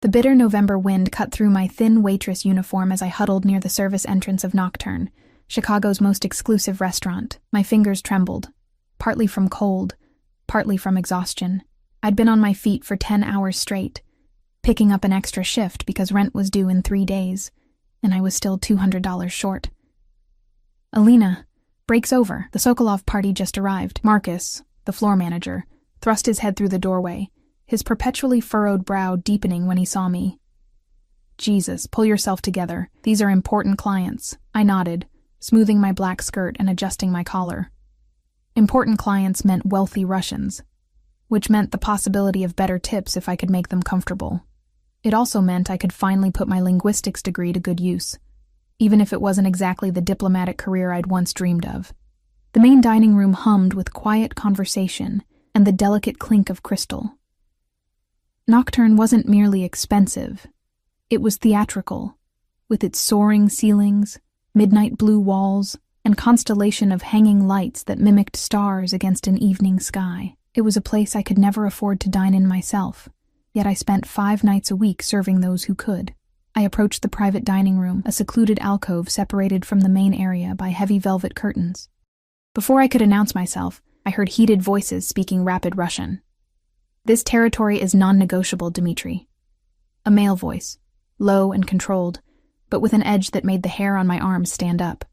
The bitter November wind cut through my thin waitress uniform as I huddled near the service entrance of Nocturne, Chicago's most exclusive restaurant. My fingers trembled, partly from cold, partly from exhaustion. I'd been on my feet for 10 hours straight, picking up an extra shift because rent was due in 3 days, and I was still $200 short. Alina, break's over. The Sokolov party just arrived. Marcus, the floor manager, thrust his head through the doorway, his perpetually furrowed brow deepening when he saw me. Jesus, pull yourself together. These are important clients. I nodded, smoothing my black skirt and adjusting my collar. Important clients meant wealthy Russians, which meant the possibility of better tips if I could make them comfortable. It also meant I could finally put my linguistics degree to good use, even if it wasn't exactly the diplomatic career I'd once dreamed of. The main dining room hummed with quiet conversation and the delicate clink of crystal. Nocturne wasn't merely expensive. It was theatrical, with its soaring ceilings, midnight blue walls, and constellation of hanging lights that mimicked stars against an evening sky. It was a place I could never afford to dine in myself, yet I spent 5 nights a week serving those who could. I approached the private dining room, a secluded alcove separated from the main area by heavy velvet curtains. Before I could announce myself, I heard heated voices speaking rapid Russian. "This territory is non-negotiable, Dmitri." A male voice, low and controlled, but with an edge that made the hair on my arms stand up.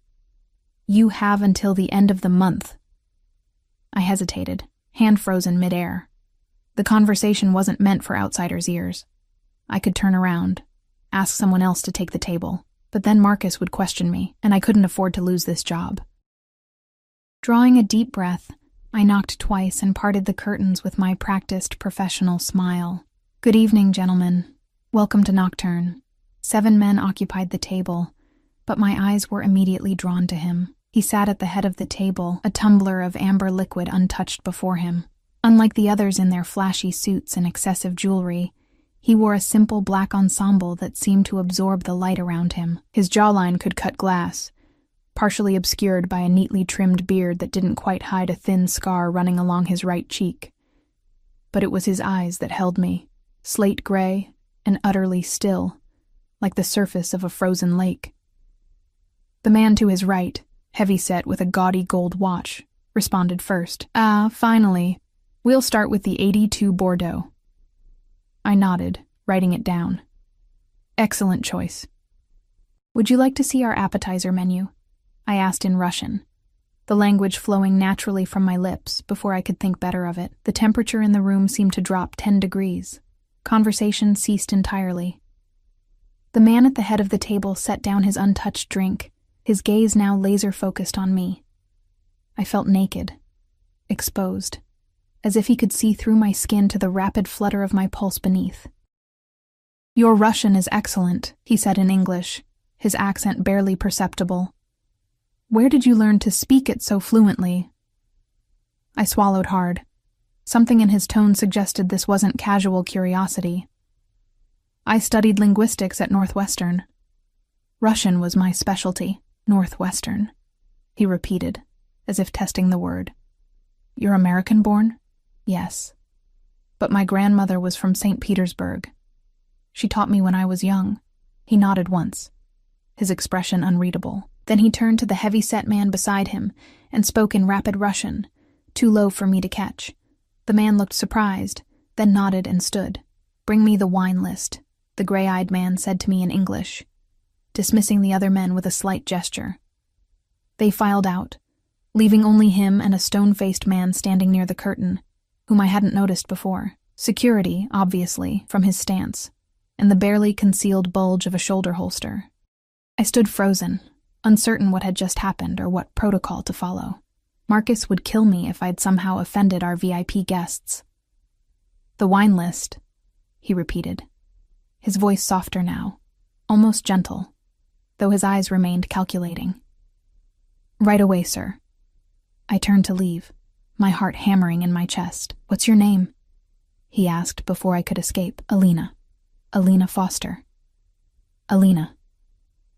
"You have until the end of the month." I hesitated, hand frozen midair. The conversation wasn't meant for outsiders' ears. I could turn around, ask someone else to take the table, but then Marcus would question me, and I couldn't afford to lose this job. Drawing a deep breath, I knocked twice and parted the curtains with my practiced professional smile. "Good evening, gentlemen. Welcome to Nocturne." 7 men occupied the table, but my eyes were immediately drawn to him. He sat at the head of the table, a tumbler of amber liquid untouched before him. Unlike the others in their flashy suits and excessive jewelry, he wore a simple black ensemble that seemed to absorb the light around him. His jawline could cut glass, partially obscured by a neatly trimmed beard that didn't quite hide a thin scar running along his right cheek. But it was his eyes that held me, slate gray and utterly still, like the surface of a frozen lake. The man to his right, heavy-set with a gaudy gold watch, responded first. Finally. We'll start with the 82 Bordeaux." I nodded, writing it down. "Excellent choice." "Would you like to see our appetizer menu?" I asked in Russian, the language flowing naturally from my lips before I could think better of it. The temperature in the room seemed to drop 10 degrees. Conversation ceased entirely. The man at the head of the table set down his untouched drink, his gaze now laser-focused on me. I felt naked, exposed, as if he could see through my skin to the rapid flutter of my pulse beneath. "Your Russian is excellent," he said in English, his accent barely perceptible. "Where did you learn to speak it so fluently?" I swallowed hard. Something in his tone suggested this wasn't casual curiosity. "I studied linguistics at Northwestern." "Russian was my specialty." "Northwestern," he repeated, as if testing the word. "You're American-born?" "Yes. But my grandmother was from St. Petersburg. She taught me when I was young." He nodded once, his expression unreadable. Then he turned to the heavy-set man beside him and spoke in rapid Russian, too low for me to catch. The man looked surprised, then nodded and stood. "Bring me the wine list," the gray-eyed man said to me in English, dismissing the other men with a slight gesture. They filed out, leaving only him and a stone-faced man standing near the curtain, whom I hadn't noticed before. Security, obviously, from his stance, and the barely concealed bulge of a shoulder holster. I stood frozen, uncertain what had just happened or what protocol to follow. Marcus would kill me if I'd somehow offended our VIP guests. "The wine list," he repeated, his voice softer now, almost gentle, though his eyes remained calculating. "Right away, sir." I turned to leave, my heart hammering in my chest. "What's your name?" he asked before I could escape. "Alina. Alina Foster." "Alina,"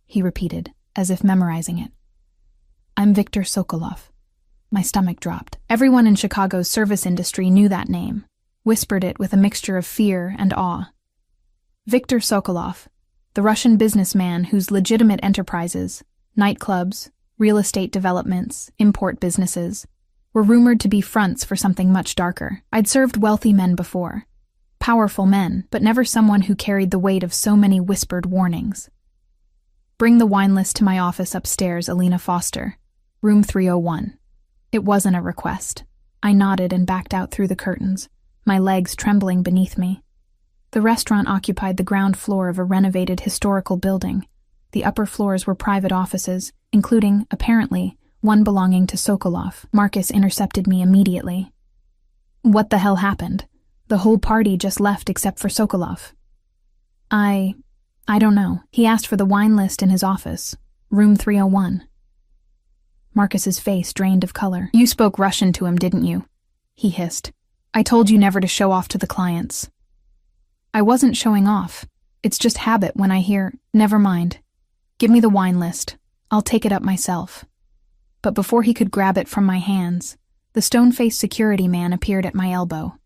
he repeated, as if memorizing it. "I'm Victor Sokolov." My stomach dropped. Everyone in Chicago's service industry knew that name, whispered it with a mixture of fear and awe. Viktor Sokolov, the Russian businessman whose legitimate enterprises, nightclubs, real estate developments, import businesses, were rumored to be fronts for something much darker. I'd served wealthy men before, powerful men, but never someone who carried the weight of so many whispered warnings. Bring the wine list to my office upstairs, Alina Foster, room 301. It wasn't a request. I nodded and backed out through the curtains, my legs trembling beneath me. The restaurant occupied the ground floor of a renovated historical building. The upper floors were private offices, including, apparently, one belonging to Sokolov. Marcus intercepted me immediately. What the hell happened? The whole party just left except for Sokolov. I don't know. He asked for the wine list in his office, room 301. Marcus's face drained of color. You spoke Russian to him, didn't you? He hissed. I told you never to show off to the clients. I wasn't showing off. It's just habit when I hear, never mind. Give me the wine list. I'll take it up myself. But before he could grab it from my hands, the stone-faced security man appeared at my elbow.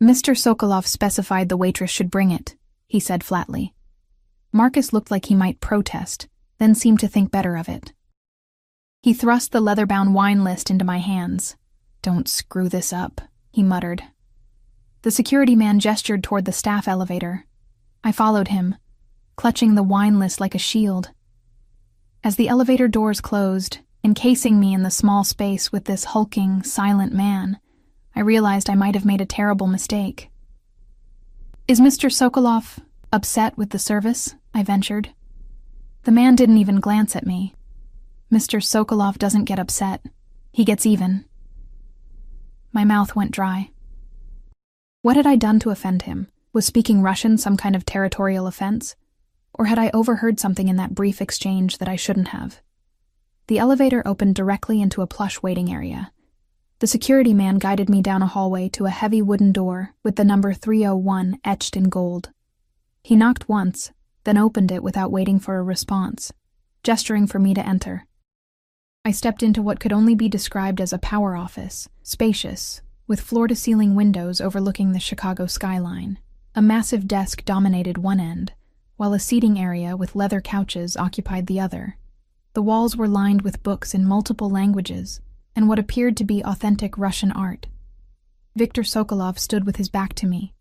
Mr. Sokolov specified the waitress should bring it, he said flatly. Marcus looked like he might protest, then seemed to think better of it. He thrust the leather-bound wine list into my hands. Don't screw this up, he muttered. The security man gestured toward the staff elevator. I followed him, clutching the wine list like a shield. As the elevator doors closed, encasing me in the small space with this hulking, silent man, I realized I might have made a terrible mistake. Is Mr. Sokolov upset with the service? I ventured. The man didn't even glance at me. Mr. Sokolov doesn't get upset. He gets even. My mouth went dry. What had I done to offend him? Was speaking Russian some kind of territorial offense? Or had I overheard something in that brief exchange that I shouldn't have? The elevator opened directly into a plush waiting area. The security man guided me down a hallway to a heavy wooden door with the number 301 etched in gold. He knocked once, then opened it without waiting for a response, gesturing for me to enter. I stepped into what could only be described as a power office, spacious, with floor-to-ceiling windows overlooking the Chicago skyline. A massive desk dominated one end, while a seating area with leather couches occupied the other. The walls were lined with books in multiple languages and what appeared to be authentic Russian art. Viktor Sokolov stood with his back to me,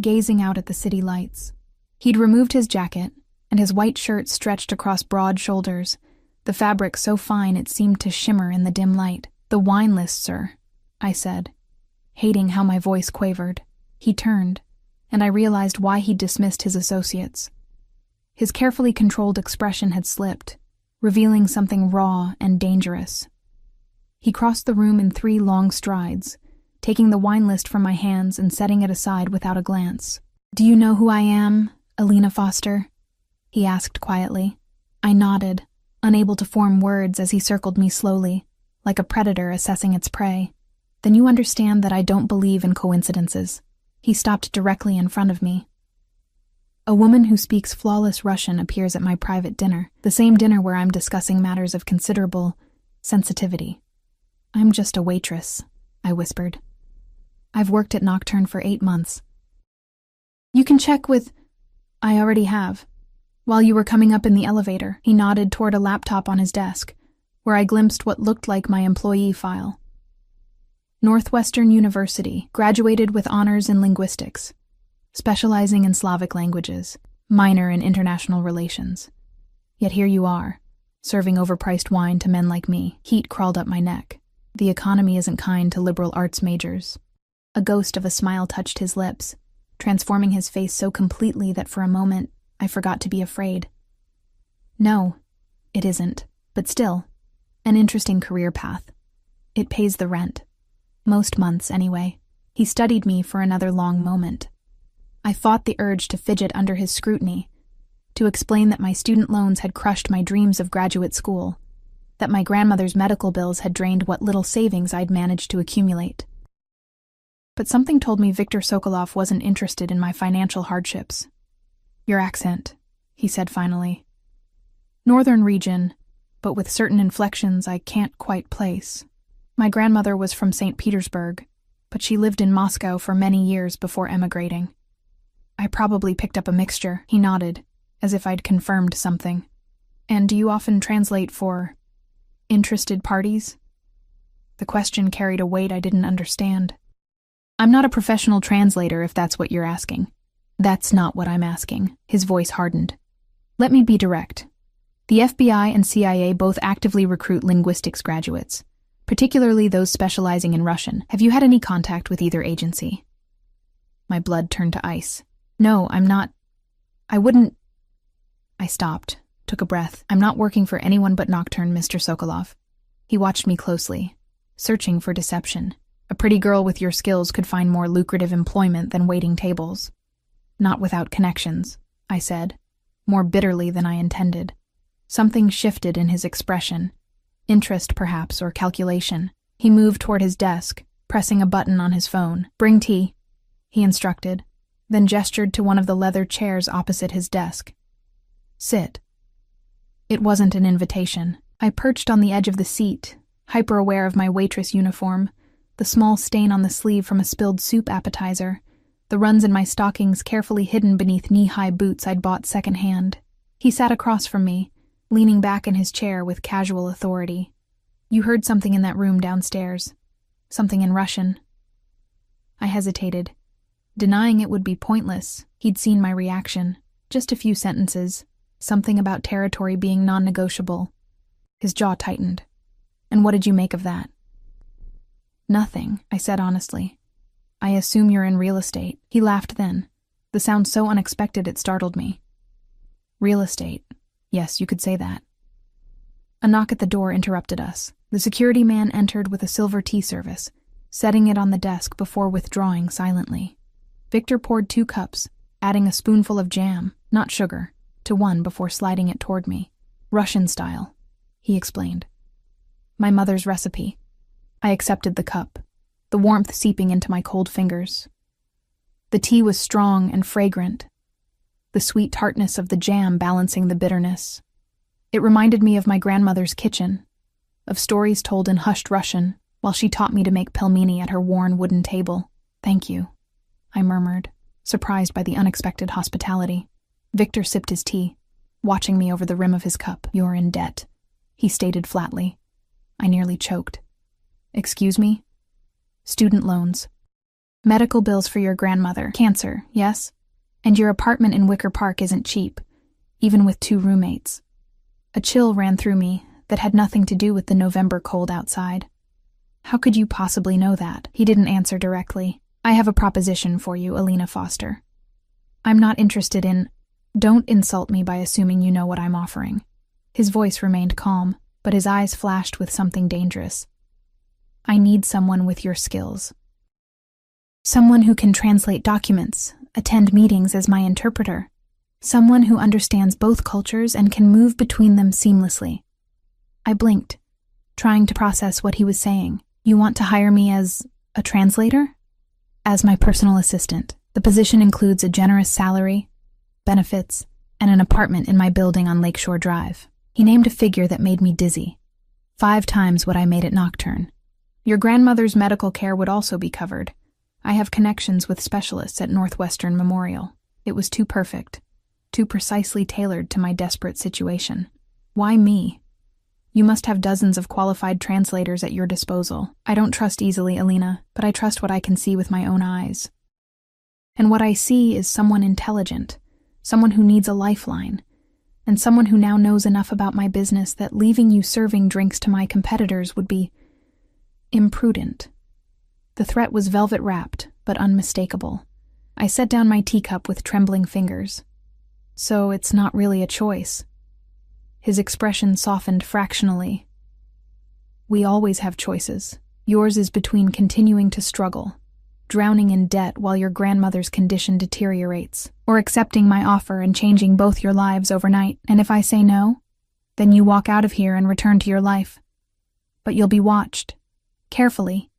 gazing out at the city lights. He'd removed his jacket, and his white shirt stretched across broad shoulders, the fabric so fine it seemed to shimmer in the dim light. The wine list, sir, I said, hating how my voice quavered. He turned, and I realized why he'd dismissed his associates. His carefully controlled expression had slipped, revealing something raw and dangerous. He crossed the room in 3 long strides, taking the wine list from my hands and setting it aside without a glance. Do you know who I am, Alina Foster? He asked quietly. I nodded, unable to form words as he circled me slowly, like a predator assessing its prey. Then you understand that I don't believe in coincidences. He stopped directly in front of me. A woman who speaks flawless Russian appears at my private dinner, the same dinner where I'm discussing matters of considerable sensitivity. I'm just a waitress, I whispered. I've worked at Nocturne for 8 months. You can check with... I already have. While you were coming up in the elevator, he nodded toward a laptop on his desk, where I glimpsed what looked like my employee file. Northwestern University, graduated with honors in linguistics, specializing in Slavic languages, minor in international relations. Yet here you are, serving overpriced wine to men like me. Heat crawled up my neck. The economy isn't kind to liberal arts majors. A ghost of a smile touched his lips, transforming his face so completely that for a moment I forgot to be afraid. No, it isn't, but still, an interesting career path. It pays the rent. Most months, anyway. He studied me for another long moment. I fought the urge to fidget under his scrutiny, to explain that my student loans had crushed my dreams of graduate school, that my grandmother's medical bills had drained what little savings I'd managed to accumulate. But something told me Viktor Sokolov wasn't interested in my financial hardships. Your accent, he said finally. Northern region, but with certain inflections I can't quite place. My grandmother was from St. Petersburg, but she lived in Moscow for many years before emigrating. I probably picked up a mixture, he nodded, as if I'd confirmed something. And do you often translate for interested parties? The question carried a weight I didn't understand. I'm not a professional translator, if that's what you're asking. That's not what I'm asking. His voice hardened. Let me be direct. The FBI and CIA both actively recruit linguistics graduates, particularly those specializing in Russian. Have you had any contact with either agency? My blood turned to ice. No, I'm not. I wouldn't. I stopped, took a breath. I'm not working for anyone but Nocturne, Mr. Sokolov. He watched me closely, searching for deception. A pretty girl with your skills could find more lucrative employment than waiting tables. Not without connections, I said, more bitterly than I intended. Something shifted in his expression. Interest, perhaps, or calculation. He moved toward his desk, pressing a button on his phone. Bring tea, he instructed, then gestured to one of the leather chairs opposite his desk. Sit. It wasn't an invitation. I perched on the edge of the seat, hyper-aware of my waitress uniform, the small stain on the sleeve from a spilled soup appetizer, the runs in my stockings carefully hidden beneath knee-high boots I'd bought secondhand. He sat across from me, leaning back in his chair with casual authority. You heard something in that room downstairs. Something in Russian. I hesitated. Denying it would be pointless. He'd seen my reaction. Just a few sentences. Something about territory being non-negotiable. His jaw tightened. And what did you make of that? Nothing, I said honestly. I assume you're in real estate. He laughed then. The sound so unexpected it startled me. Real estate. Yes, you could say that. A knock at the door interrupted us. The security man entered with a silver tea service, setting it on the desk before withdrawing silently. Victor poured 2 cups, adding a spoonful of jam, not sugar, to one before sliding it toward me. Russian style, he explained. My mother's recipe. I accepted the cup, the warmth seeping into my cold fingers. The tea was strong and fragrant, the sweet tartness of the jam balancing the bitterness. It reminded me of my grandmother's kitchen, of stories told in hushed Russian while she taught me to make pelmeni at her worn wooden table. Thank you, I murmured, surprised by the unexpected hospitality. Victor sipped his tea, watching me over the rim of his cup. You're in debt, he stated flatly. I nearly choked. Excuse me? Student loans. Medical bills for your grandmother. Cancer, yes? And your apartment in Wicker Park isn't cheap, even with 2 roommates. A chill ran through me that had nothing to do with the November cold outside. How could you possibly know that? He didn't answer directly. I have a proposition for you, Alina Foster. I'm not interested in... Don't insult me by assuming you know what I'm offering. His voice remained calm, but his eyes flashed with something dangerous. I need someone with your skills. Someone who can translate documents, attend meetings as my interpreter. Someone who understands both cultures and can move between them seamlessly. I blinked, trying to process what he was saying. You want to hire me as a translator? As my personal assistant. The position includes a generous salary, benefits, and an apartment in my building on Lakeshore Drive. He named a figure that made me dizzy. 5 times what I made at Nocturne. Your grandmother's medical care would also be covered. I have connections with specialists at Northwestern Memorial. It was too perfect, too precisely tailored to my desperate situation. Why me? You must have dozens of qualified translators at your disposal. I don't trust easily, Alina, but I trust what I can see with my own eyes. And what I see is someone intelligent, someone who needs a lifeline, and someone who now knows enough about my business that leaving you serving drinks to my competitors would be imprudent. The threat was velvet-wrapped, but unmistakable. I set down my teacup with trembling fingers. So it's not really a choice. His expression softened fractionally. We always have choices. Yours is between continuing to struggle, drowning in debt while your grandmother's condition deteriorates, or accepting my offer and changing both your lives overnight. And if I say no, then you walk out of here and return to your life. But you'll be watched, carefully.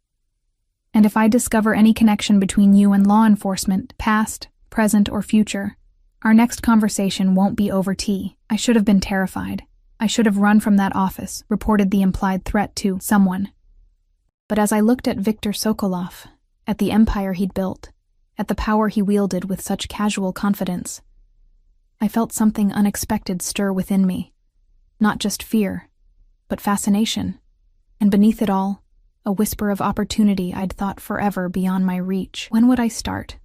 And if I discover any connection between you and law enforcement, past, present, or future, our next conversation won't be over tea. I should have been terrified. I should have run from that office, reported the implied threat to someone. But as I looked at Viktor Sokolov, at the empire he'd built, at the power he wielded with such casual confidence. I felt something unexpected stir within me, not just fear, but fascination, and beneath it all, a whisper of opportunity I'd thought forever beyond my reach. When would I start?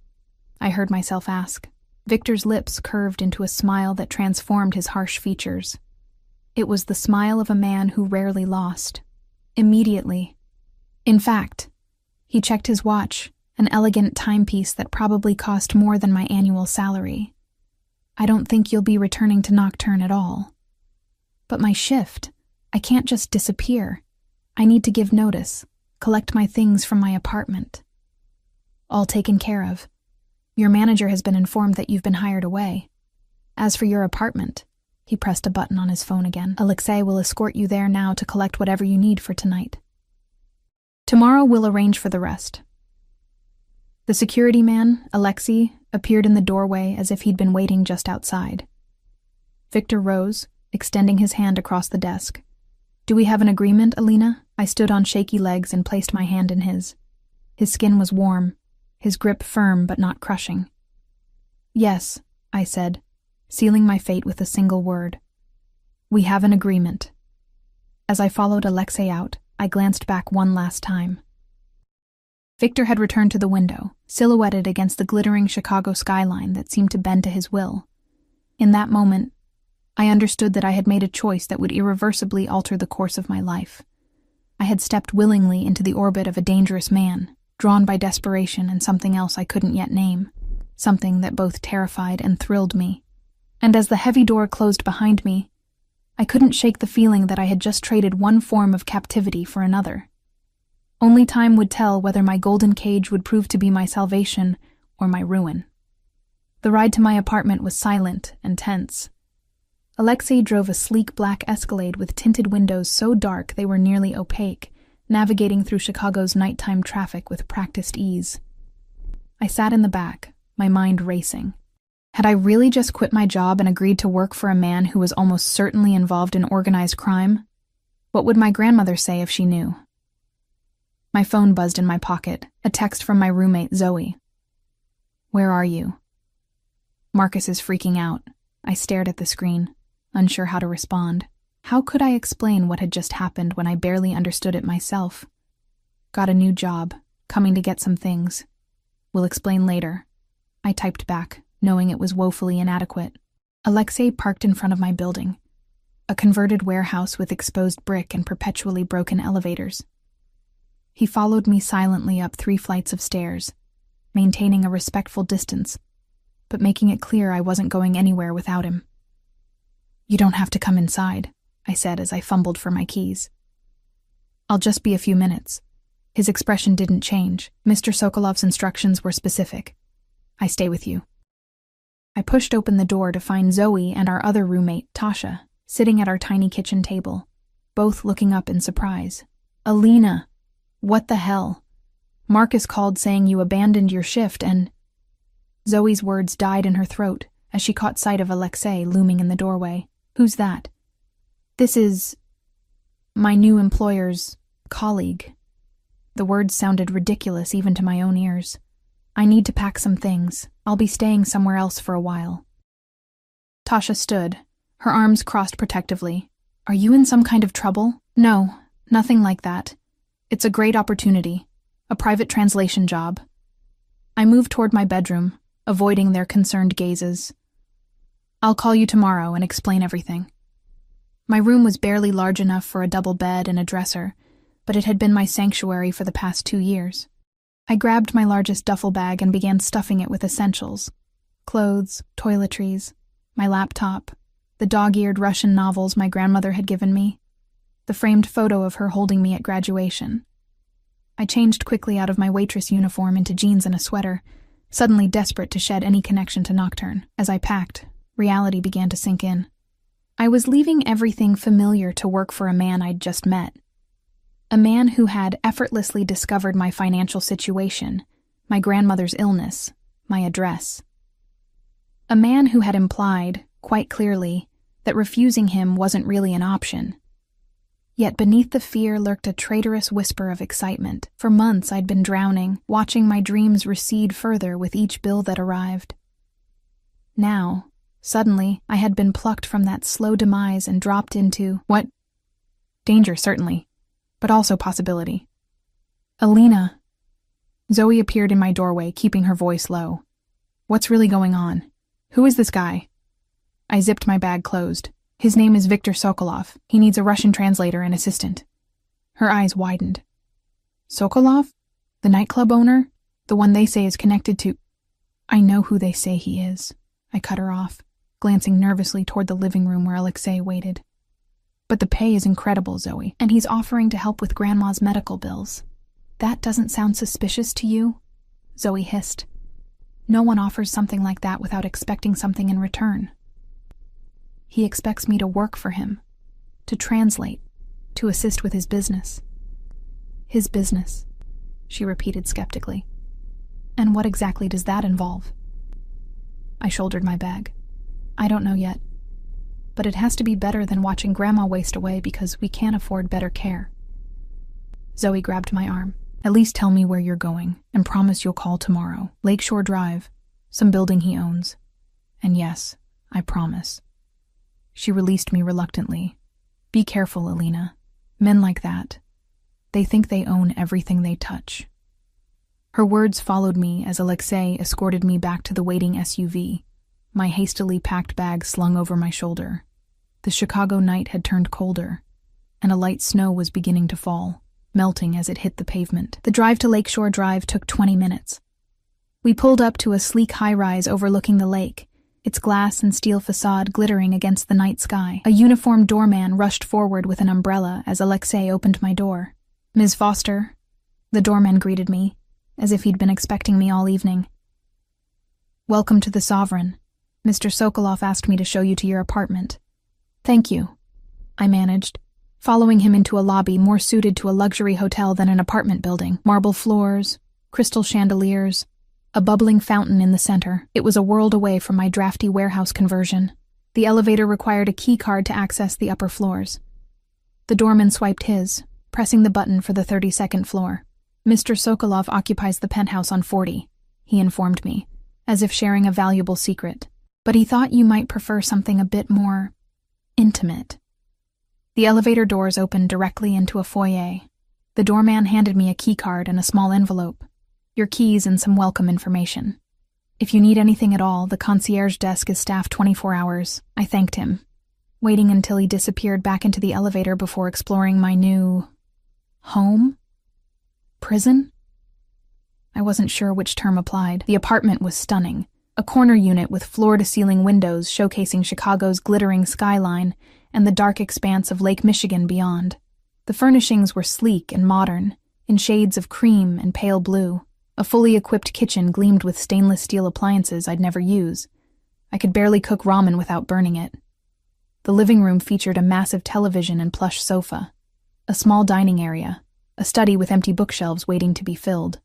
I heard myself ask. Victor's lips curved into a smile that transformed his harsh features. It was the smile of a man who rarely lost. Immediately. In fact, he checked his watch, an elegant timepiece that probably cost more than my annual salary. I don't think you'll be returning to Nocturne at all. But my shift, I can't just disappear. I need to give notice, collect my things from my apartment. All taken care of. Your manager has been informed that you've been hired away. As for your apartment, he pressed a button on his phone again. Alexei will escort you there now to collect whatever you need for tonight. Tomorrow we'll arrange for the rest. The security man, Alexei, appeared in the doorway as if he'd been waiting just outside. Victor rose, extending his hand across the desk. Do we have an agreement, Alina? I stood on shaky legs and placed my hand in his. His skin was warm, his grip firm but not crushing. Yes, I said, sealing my fate with a single word. We have an agreement. As I followed Alexei out, I glanced back one last time. Victor had returned to the window, silhouetted against the glittering Chicago skyline that seemed to bend to his will. In that moment, I understood that I had made a choice that would irreversibly alter the course of my life. I had stepped willingly into the orbit of a dangerous man, drawn by desperation and something else I couldn't yet name, something that both terrified and thrilled me. And as the heavy door closed behind me, I couldn't shake the feeling that I had just traded one form of captivity for another. Only time would tell whether my golden cage would prove to be my salvation or my ruin. The ride to my apartment was silent and tense. Alexei drove a sleek black Escalade with tinted windows so dark they were nearly opaque, navigating through Chicago's nighttime traffic with practiced ease. I sat in the back, my mind racing. Had I really just quit my job and agreed to work for a man who was almost certainly involved in organized crime? What would my grandmother say if she knew? My phone buzzed in my pocket, a text from my roommate, Zoe. Where are you? Marcus is freaking out. I stared at the screen, unsure how to respond. How could I explain what had just happened when I barely understood it myself? Got a new job, coming to get some things. We'll explain later. I typed back, knowing it was woefully inadequate. Alexei parked in front of my building, a converted warehouse with exposed brick and perpetually broken elevators. He followed me silently up 3 flights of stairs, maintaining a respectful distance, but making it clear I wasn't going anywhere without him. You don't have to come inside, I said as I fumbled for my keys. I'll just be a few minutes. His expression didn't change. Mr. Sokolov's instructions were specific. I stay with you. I pushed open the door to find Zoe and our other roommate, Tasha, sitting at our tiny kitchen table, both looking up in surprise. Alina, what the hell? Marcus called saying you abandoned your shift and... Zoe's words died in her throat as she caught sight of Alexei looming in the doorway. Who's that? This is... my new employer's colleague. The words sounded ridiculous even to my own ears. I need to pack some things. I'll be staying somewhere else for a while. Tasha stood, her arms crossed protectively. Are you in some kind of trouble? No, nothing like that. It's a great opportunity. A private translation job. I moved toward my bedroom, avoiding their concerned gazes. I'll call you tomorrow and explain everything. My room was barely large enough for a double bed and a dresser, but it had been my sanctuary for the past 2 years. I grabbed my largest duffel bag and began stuffing it with essentials. Clothes, toiletries, my laptop, the dog-eared Russian novels my grandmother had given me, the framed photo of her holding me at graduation. I changed quickly out of my waitress uniform into jeans and a sweater, suddenly desperate to shed any connection to Nocturne. As I packed, reality began to sink in. I was leaving everything familiar to work for a man I'd just met. A man who had effortlessly discovered my financial situation, my grandmother's illness, my address. A man who had implied, quite clearly, that refusing him wasn't really an option. Yet beneath the fear lurked a traitorous whisper of excitement. For months I'd been drowning, watching my dreams recede further with each bill that arrived. Now, suddenly, I had been plucked from that slow demise and dropped into, what? Danger, certainly, but also possibility. Alina. Zoe appeared in my doorway, keeping her voice low. What's really going on? Who is this guy? I zipped my bag closed. His name is Viktor Sokolov. He needs a Russian translator and assistant. Her eyes widened. Sokolov? The nightclub owner? The one they say is connected to... I know who they say he is. I cut her off, glancing nervously toward the living room where Alexei waited. But the pay is incredible, Zoe, and he's offering to help with Grandma's medical bills. That doesn't sound suspicious to you? Zoe hissed. No one offers something like that without expecting something in return. He expects me to work for him, to translate, to assist with his business. His business, she repeated skeptically. And what exactly does that involve? I shouldered my bag. I don't know yet, but it has to be better than watching Grandma waste away because we can't afford better care. Zoe grabbed my arm. At least tell me where you're going, and promise you'll call tomorrow. Lakeshore Drive, some building he owns. And yes, I promise. She released me reluctantly. Be careful, Alina. Men like that. They think they own everything they touch. Her words followed me as Alexei escorted me back to the waiting SUV, my hastily packed bag slung over my shoulder. The Chicago night had turned colder, and a light snow was beginning to fall, melting as it hit the pavement. The drive to Lakeshore Drive took 20 minutes. We pulled up to a sleek high-rise overlooking the lake, its glass and steel facade glittering against the night sky. A uniformed doorman rushed forward with an umbrella as Alexei opened my door. Ms. Foster, the doorman greeted me, as if he'd been expecting me all evening. Welcome to the Sovereign. Mr. Sokolov asked me to show you to your apartment. Thank you, I managed, following him into a lobby more suited to a luxury hotel than an apartment building. Marble floors, crystal chandeliers, a bubbling fountain in the center. It was a world away from my drafty warehouse conversion. The elevator required a key card to access the upper floors. The doorman swiped his, pressing the button for the 32nd floor. Mr. Sokolov occupies the penthouse on 40, he informed me, as if sharing a valuable secret. But he thought you might prefer something a bit more intimate. The elevator doors opened directly into a foyer. The doorman handed me a key card and a small envelope. Your keys and some welcome information. If you need anything at all, the concierge desk is staffed 24 hours. I thanked him, waiting until he disappeared back into the elevator before exploring my new... home? Prison? I wasn't sure which term applied. The apartment was stunning. A corner unit with floor-to-ceiling windows showcasing Chicago's glittering skyline and the dark expanse of Lake Michigan beyond. The furnishings were sleek and modern, in shades of cream and pale blue. A fully equipped kitchen gleamed with stainless steel appliances I'd never use. I could barely cook ramen without burning it. The living room featured a massive television and plush sofa, a small dining area, a study with empty bookshelves waiting to be filled.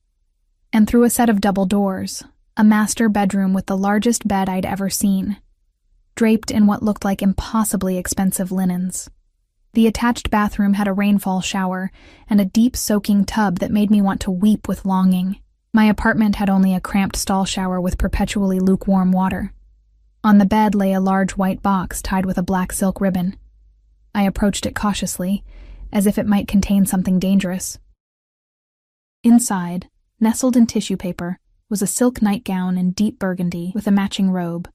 And through a set of double doors, a master bedroom with the largest bed I'd ever seen, draped in what looked like impossibly expensive linens. The attached bathroom had a rainfall shower and a deep soaking tub that made me want to weep with longing. My apartment had only a cramped stall shower with perpetually lukewarm water. On the bed lay a large white box tied with a black silk ribbon. I approached it cautiously, as if it might contain something dangerous. Inside, nestled in tissue paper, was a silk nightgown in deep burgundy with a matching robe.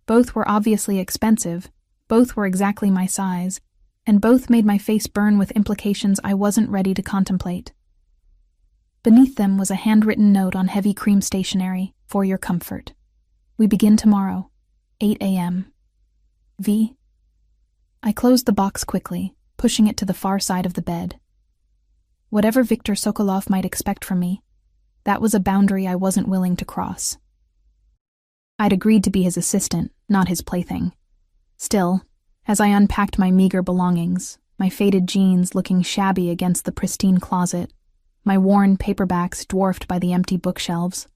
Both were obviously expensive, both were exactly my size, and both made my face burn with implications I wasn't ready to contemplate. Beneath them was a handwritten note on heavy cream stationery, for your comfort. We begin tomorrow, 8 a.m. V. I closed the box quickly, pushing it to the far side of the bed. Whatever Viktor Sokolov might expect from me, that was a boundary I wasn't willing to cross. I'd agreed to be his assistant, not his plaything. Still, as I unpacked my meager belongings, my faded jeans looking shabby against the pristine closet, my worn paperbacks dwarfed by the empty bookshelves,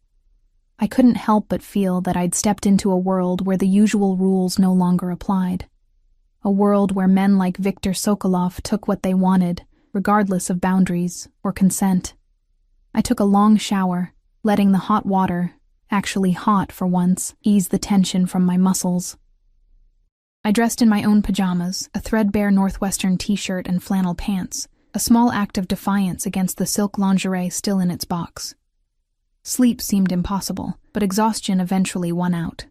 I couldn't help but feel that I'd stepped into a world where the usual rules no longer applied. A world where men like Viktor Sokolov took what they wanted, regardless of boundaries or consent. I took a long shower, letting the hot water, actually hot for once, ease the tension from my muscles. I dressed in my own pajamas, a threadbare Northwestern t-shirt and flannel pants, a small act of defiance against the silk lingerie still in its box. Sleep seemed impossible, but exhaustion eventually won out.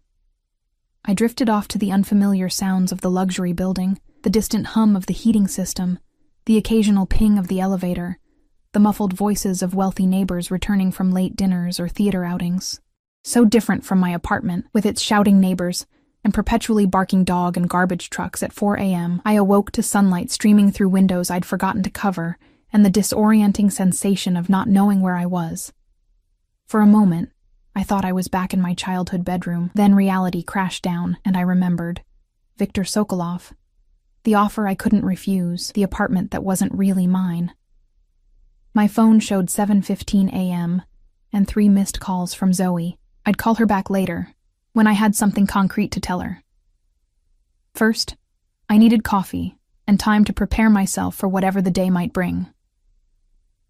I drifted off to the unfamiliar sounds of the luxury building, the distant hum of the heating system, the occasional ping of the elevator, the muffled voices of wealthy neighbors returning from late dinners or theater outings. So different from my apartment, with its shouting neighbors and perpetually barking dog and garbage trucks at 4 a.m., I awoke to sunlight streaming through windows I'd forgotten to cover and the disorienting sensation of not knowing where I was. For a moment, I thought I was back in my childhood bedroom. Then reality crashed down, and I remembered. Viktor Sokolov. The offer I couldn't refuse, the apartment that wasn't really mine. My phone showed 7:15 a.m. and 3 missed calls from Zoe. I'd call her back later, when I had something concrete to tell her. First, I needed coffee and time to prepare myself for whatever the day might bring.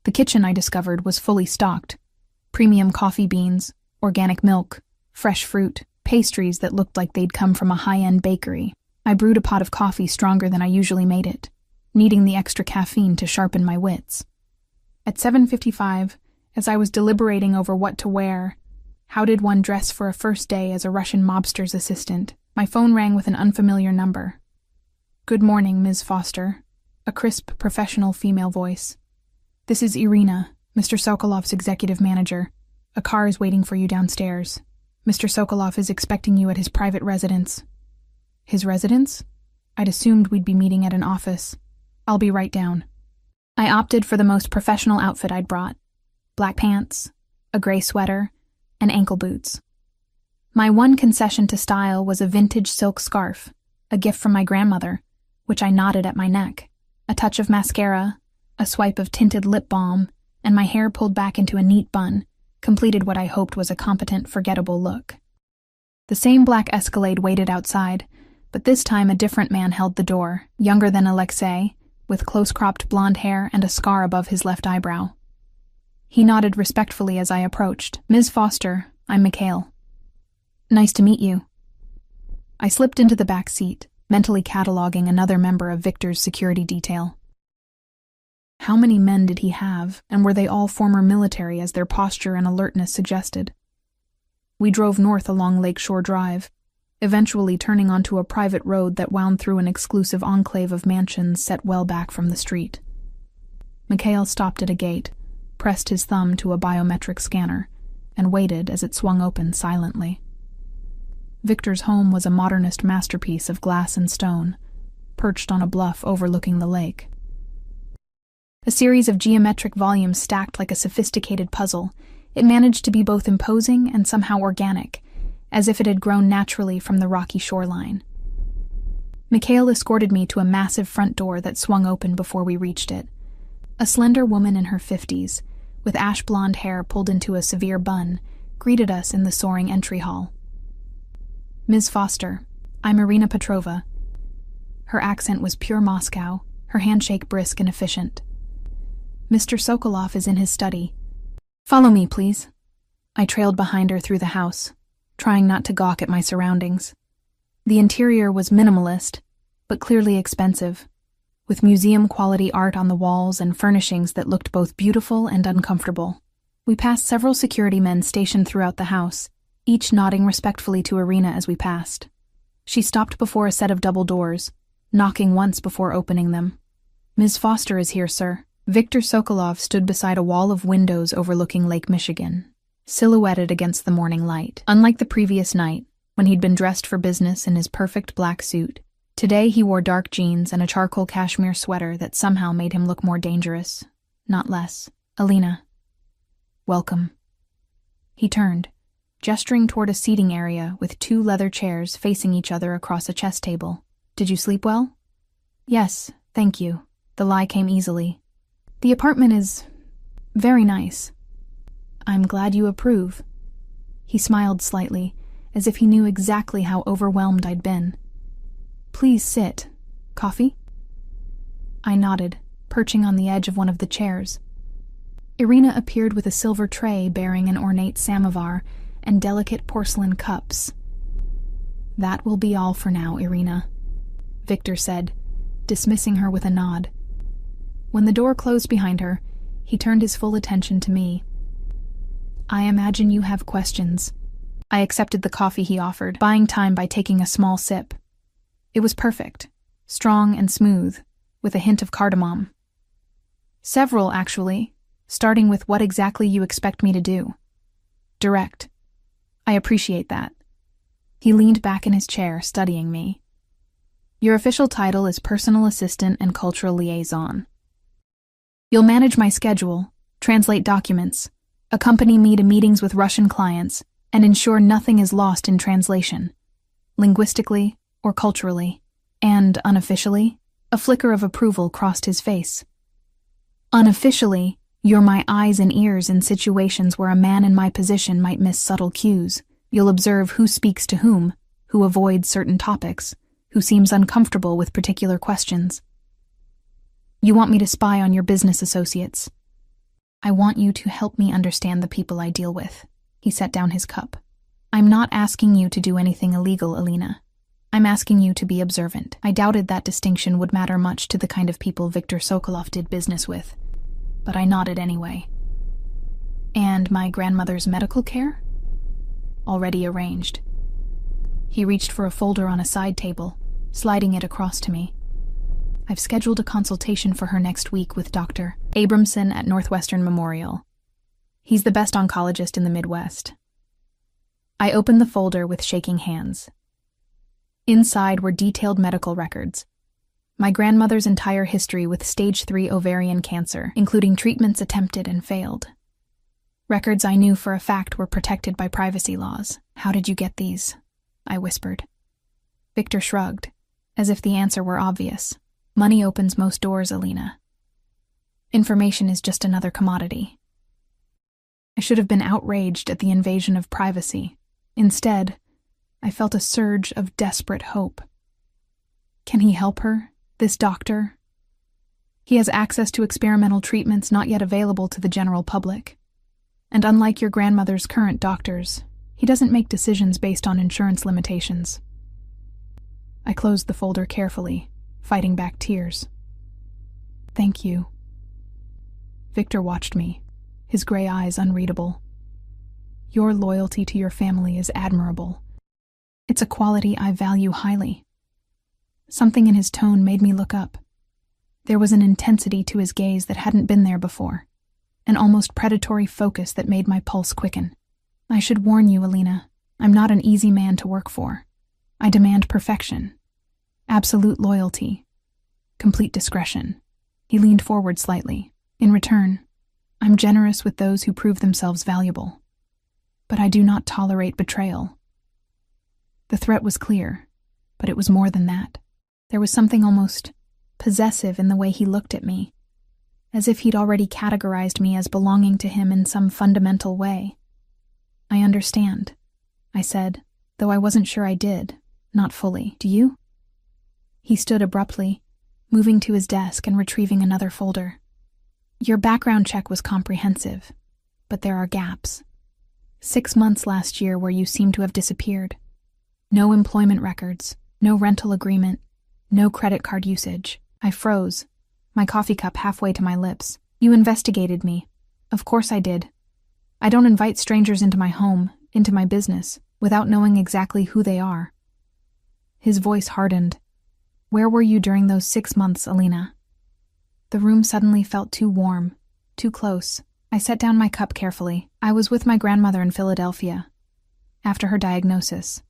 The kitchen, I discovered, was fully stocked. Premium coffee beans, organic milk, fresh fruit, pastries that looked like they'd come from a high-end bakery. I brewed a pot of coffee stronger than I usually made it, needing the extra caffeine to sharpen my wits. At 7:55, as I was deliberating over what to wear, how did one dress for a first day as a Russian mobster's assistant, my phone rang with an unfamiliar number. "Good morning, Ms. Foster," a crisp, professional female voice. "This is Irina, Mr. Sokolov's executive manager. A car is waiting for you downstairs. Mr. Sokolov is expecting you at his private residence." His residence? I'd assumed we'd be meeting at an office. "I'll be right down." I opted for the most professional outfit I'd brought. Black pants, a gray sweater, and ankle boots. My one concession to style was a vintage silk scarf, a gift from my grandmother, which I knotted at my neck, a touch of mascara, a swipe of tinted lip balm, and my hair pulled back into a neat bun, completed what I hoped was a competent, forgettable look. The same black Escalade waited outside, but this time a different man held the door, younger than Alexei, with close-cropped blonde hair and a scar above his left eyebrow. He nodded respectfully as I approached. "Ms. Foster, I'm Mikhail." "Nice to meet you." I slipped into the back seat, mentally cataloging another member of Viktor's security detail. How many men did he have, and were they all former military as their posture and alertness suggested? We drove north along Lakeshore Drive, eventually turning onto a private road that wound through an exclusive enclave of mansions set well back from the street. Mikhail stopped at a gate, pressed his thumb to a biometric scanner, and waited as it swung open silently. Viktor's home was a modernist masterpiece of glass and stone, perched on a bluff overlooking the lake. A series of geometric volumes stacked like a sophisticated puzzle, it managed to be both imposing and somehow organic, as if it had grown naturally from the rocky shoreline. Mikhail escorted me to a massive front door that swung open before we reached it. A slender woman in her 50s, with ash-blonde hair pulled into a severe bun, greeted us in the soaring entry hall. "Ms. Foster, I'm Irina Petrova." Her accent was pure Moscow, her handshake brisk and efficient. "Mr. Sokolov is in his study. Follow me, please." I trailed behind her through the house, trying not to gawk at my surroundings. The interior was minimalist, but clearly expensive, with museum-quality art on the walls and furnishings that looked both beautiful and uncomfortable. We passed several security men stationed throughout the house, each nodding respectfully to Irina as we passed. She stopped before a set of double doors, knocking once before opening them. "Ms. Foster is here, sir." Viktor Sokolov stood beside a wall of windows overlooking Lake Michigan, silhouetted against the morning light. Unlike the previous night, when he'd been dressed for business in his perfect black suit, today he wore dark jeans and a charcoal cashmere sweater that somehow made him look more dangerous, not less. "Alina, welcome." He turned, gesturing toward a seating area with 2 leather chairs facing each other across a chess table. "Did you sleep well?" "Yes, thank you." The lie came easily. "The apartment is very nice." "I'm glad you approve." He smiled slightly, as if he knew exactly how overwhelmed I'd been. "Please sit. Coffee? I nodded, perching on the edge of one of the chairs. Irina appeared with a silver tray bearing an ornate samovar and delicate porcelain cups. That will be all for now, Irina, Victor said, dismissing her with a nod. When the door closed behind her, he turned his full attention to me. I imagine you have questions. I accepted the coffee he offered, buying time by taking a small sip. It was perfect, strong and smooth, with a hint of cardamom. Several, actually, starting with what exactly you expect me to do. Direct. I appreciate that. He leaned back in his chair, studying me. Your official title is Personal Assistant and Cultural Liaison. You'll manage my schedule, translate documents, accompany me to meetings with Russian clients, and ensure nothing is lost in translation, linguistically or culturally. And, unofficially, a flicker of approval crossed his face. Unofficially, you're my eyes and ears in situations where a man in my position might miss subtle cues. You'll observe who speaks to whom, who avoids certain topics, who seems uncomfortable with particular questions. You want me to spy on your business associates. I want you to help me understand the people I deal with. He set down his cup. I'm not asking you to do anything illegal, Alina. I'm asking you to be observant. I doubted that distinction would matter much to the kind of people Viktor Sokolov did business with, but I nodded anyway. And my grandmother's medical care? Already arranged. He reached for a folder on a side table, sliding it across to me. I've scheduled a consultation for her next week with Dr. Abramson at Northwestern Memorial. He's the best oncologist in the Midwest. I opened the folder with shaking hands. Inside were detailed medical records. My grandmother's entire history with stage 3 ovarian cancer, including treatments attempted and failed. Records I knew for a fact were protected by privacy laws. How did you get these? I whispered. Victor shrugged, as if the answer were obvious. Money opens most doors, Alina. Information is just another commodity. I should have been outraged at the invasion of privacy. Instead, I felt a surge of desperate hope. Can he help her, this doctor? He has access to experimental treatments not yet available to the general public. And unlike your grandmother's current doctors, he doesn't make decisions based on insurance limitations. I closed the folder carefully, fighting back tears. Thank you. Victor watched me, his gray eyes unreadable. Your loyalty to your family is admirable. It's a quality I value highly. Something in his tone made me look up. There was an intensity to his gaze that hadn't been there before, an almost predatory focus that made my pulse quicken. I should warn you, Alina, I'm not an easy man to work for. I demand perfection, absolute loyalty, complete discretion. He leaned forward slightly. In return, I'm generous with those who prove themselves valuable. But I do not tolerate betrayal. The threat was clear, but it was more than that. There was something almost possessive in the way he looked at me, as if he'd already categorized me as belonging to him in some fundamental way. I understand, I said, though I wasn't sure I did, not fully. Do you? He stood abruptly, moving to his desk and retrieving another folder. Your background check was comprehensive, but there are gaps. 6 months last year where you seem to have disappeared. No employment records, no rental agreement, no credit card usage. I froze, my coffee cup halfway to my lips. You investigated me. Of course I did. I don't invite strangers into my home, into my business, without knowing exactly who they are. His voice hardened. Where were you during those 6 months, Alina? The room suddenly felt too warm, too close. I set down my cup carefully. I was with my grandmother in Philadelphia. After her diagnosis,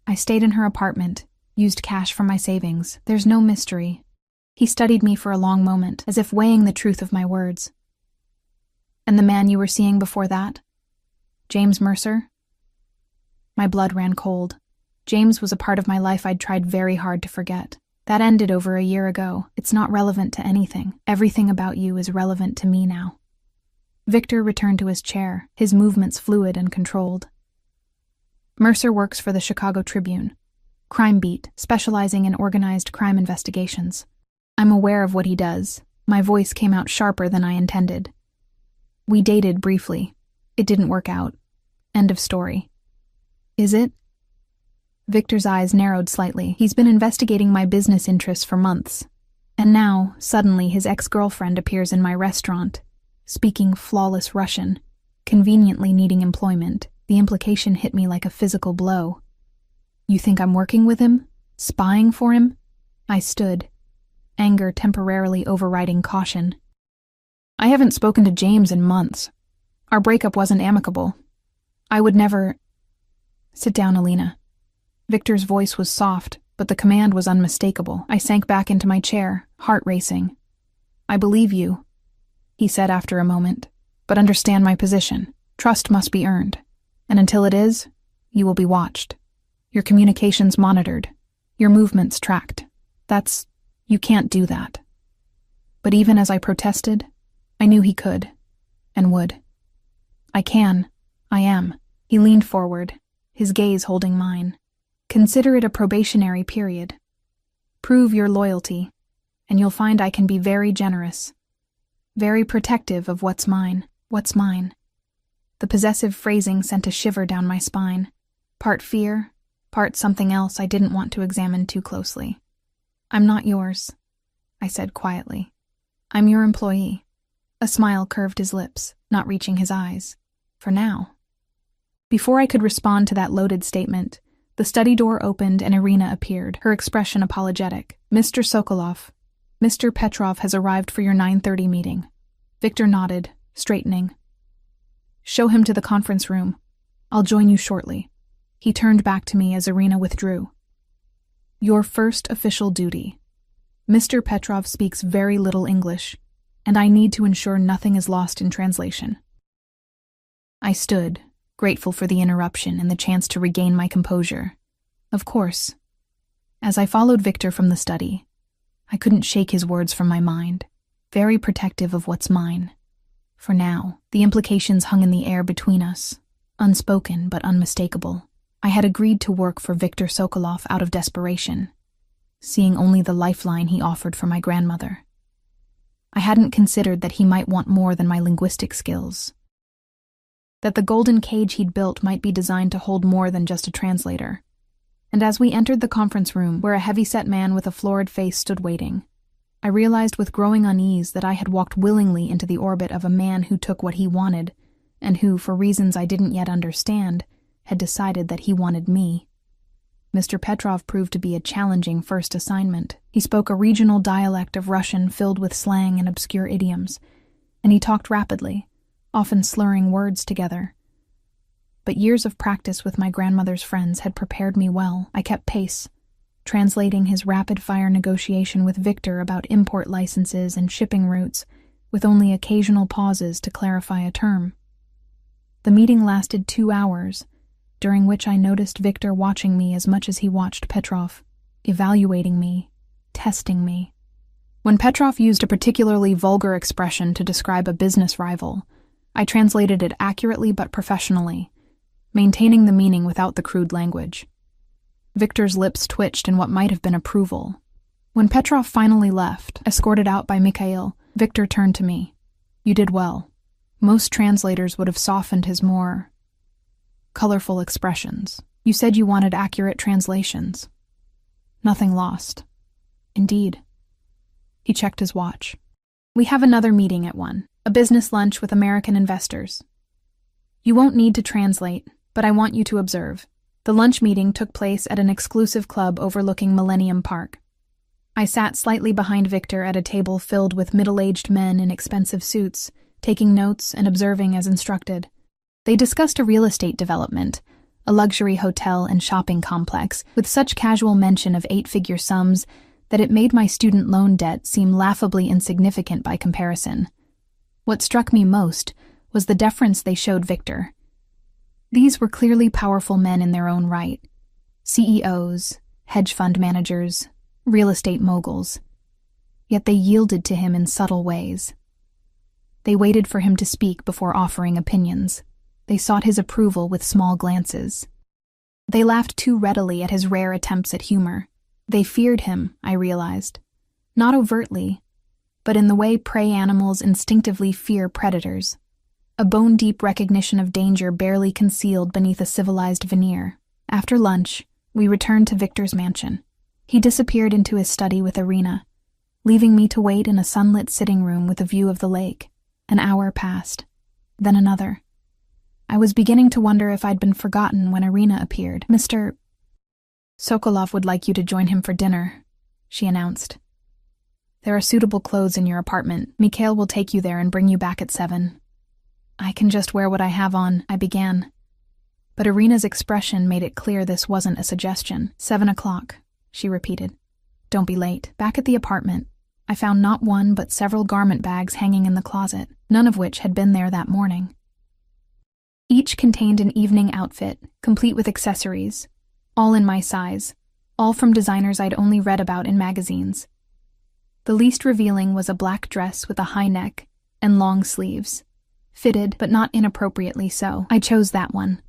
I stayed in her apartment, used cash from my savings. There's no mystery. He studied me for a long moment, as if weighing the truth of my words. And the man you were seeing before that? James Mercer? My blood ran cold. James was a part of my life I'd tried very hard to forget. That ended over a year ago. It's not relevant to anything. Everything about you is relevant to me now. Victor returned to his chair, his movements fluid and controlled. Mercer works for the Chicago Tribune. Crime Beat, specializing in organized crime investigations. I'm aware of what he does. My voice came out sharper than I intended. We dated briefly. It didn't work out. End of story. Is it? Victor's eyes narrowed slightly. He's been investigating my business interests for months. And now, suddenly, his ex-girlfriend appears in my restaurant, speaking flawless Russian, conveniently needing employment. The implication hit me like a physical blow. You think I'm working with him? Spying for him? I stood, anger temporarily overriding caution. I haven't spoken to James in months. Our breakup wasn't amicable. I would never... Sit down, Alina. Victor's voice was soft, but the command was unmistakable. I sank back into my chair, heart racing. I believe you, he said after a moment, but understand my position. Trust must be earned, and until it is, you will be watched. Your communications monitored, your movements tracked. You can't do that. But even as I protested, I knew he could, and would. I am. He leaned forward, his gaze holding mine. Consider it a probationary period. Prove your loyalty, and you'll find I can be very generous, very protective of what's mine. The possessive phrasing sent a shiver down my spine, part fear, part something else I didn't want to examine too closely. I'm not yours, I said quietly. I'm your employee. A smile curved his lips, not reaching his eyes. For now. Before I could respond to that loaded statement, the study door opened and Irina appeared, her expression apologetic. Mr. Sokolov, Mr. Petrov has arrived for your 9:30 meeting. Victor nodded, straightening. Show him to the conference room. I'll join you shortly. He turned back to me as Irina withdrew. Your first official duty. Mr. Petrov speaks very little English, and I need to ensure nothing is lost in translation. I stood, grateful for the interruption and the chance to regain my composure. Of course. As I followed Victor from the study, I couldn't shake his words from my mind, very protective of what's mine. For now, the implications hung in the air between us, unspoken but unmistakable. I had agreed to work for Victor Sokolov out of desperation, seeing only the lifeline he offered for my grandmother. I hadn't considered that he might want more than my linguistic skills, that the golden cage he'd built might be designed to hold more than just a translator. And as we entered the conference room, where a heavy-set man with a florid face stood waiting, I realized with growing unease that I had walked willingly into the orbit of a man who took what he wanted, and who, for reasons I didn't yet understand, had decided that he wanted me. Mr. Petrov proved to be a challenging first assignment. He spoke a regional dialect of Russian filled with slang and obscure idioms, and he talked rapidly, often slurring words together. But years of practice with my grandmother's friends had prepared me well. I kept pace, translating his rapid-fire negotiation with Victor about import licenses and shipping routes, with only occasional pauses to clarify a term. The meeting lasted 2 hours, during which I noticed Victor watching me as much as he watched Petrov, evaluating me, testing me. When Petrov used a particularly vulgar expression to describe a business rival, I translated it accurately but professionally, maintaining the meaning without the crude language. Victor's lips twitched in what might have been approval. When Petrov finally left, escorted out by Mikhail, Victor turned to me. You did well. Most translators would have softened his more colorful expressions. You said you wanted accurate translations. Nothing lost. Indeed. He checked his watch. We have another meeting at 1, a business lunch with American investors. You won't need to translate, but I want you to observe. The lunch meeting took place at an exclusive club overlooking Millennium Park. I sat slightly behind Victor at a table filled with middle-aged men in expensive suits, taking notes and observing as instructed. They discussed a real estate development, a luxury hotel and shopping complex, with such casual mention of 8-figure sums that it made my student loan debt seem laughably insignificant by comparison. What struck me most was the deference they showed Victor. These were clearly powerful men in their own right. CEOs, hedge fund managers, real estate moguls. Yet they yielded to him in subtle ways. They waited for him to speak before offering opinions. They sought his approval with small glances. They laughed too readily at his rare attempts at humor. They feared him, I realized. Not overtly, but in the way prey animals instinctively fear predators. A bone-deep recognition of danger barely concealed beneath a civilized veneer. After lunch, we returned to Victor's mansion. He disappeared into his study with Irina, leaving me to wait in a sunlit sitting room with a view of the lake. An hour passed, then another. I was beginning to wonder if I'd been forgotten when Irina appeared. Mr. Sokolov would like you to join him for dinner, she announced. There are suitable clothes in your apartment. Mikhail will take you there and bring you back at 7. I can just wear what I have on, I began. But Irina's expression made it clear this wasn't a suggestion. 7 o'clock, she repeated. Don't be late. Back at the apartment, I found not one but several garment bags hanging in the closet, none of which had been there that morning. Each contained an evening outfit, complete with accessories, all in my size, all from designers I'd only read about in magazines. The least revealing was a black dress with a high neck and long sleeves, fitted but not inappropriately so. I chose that one,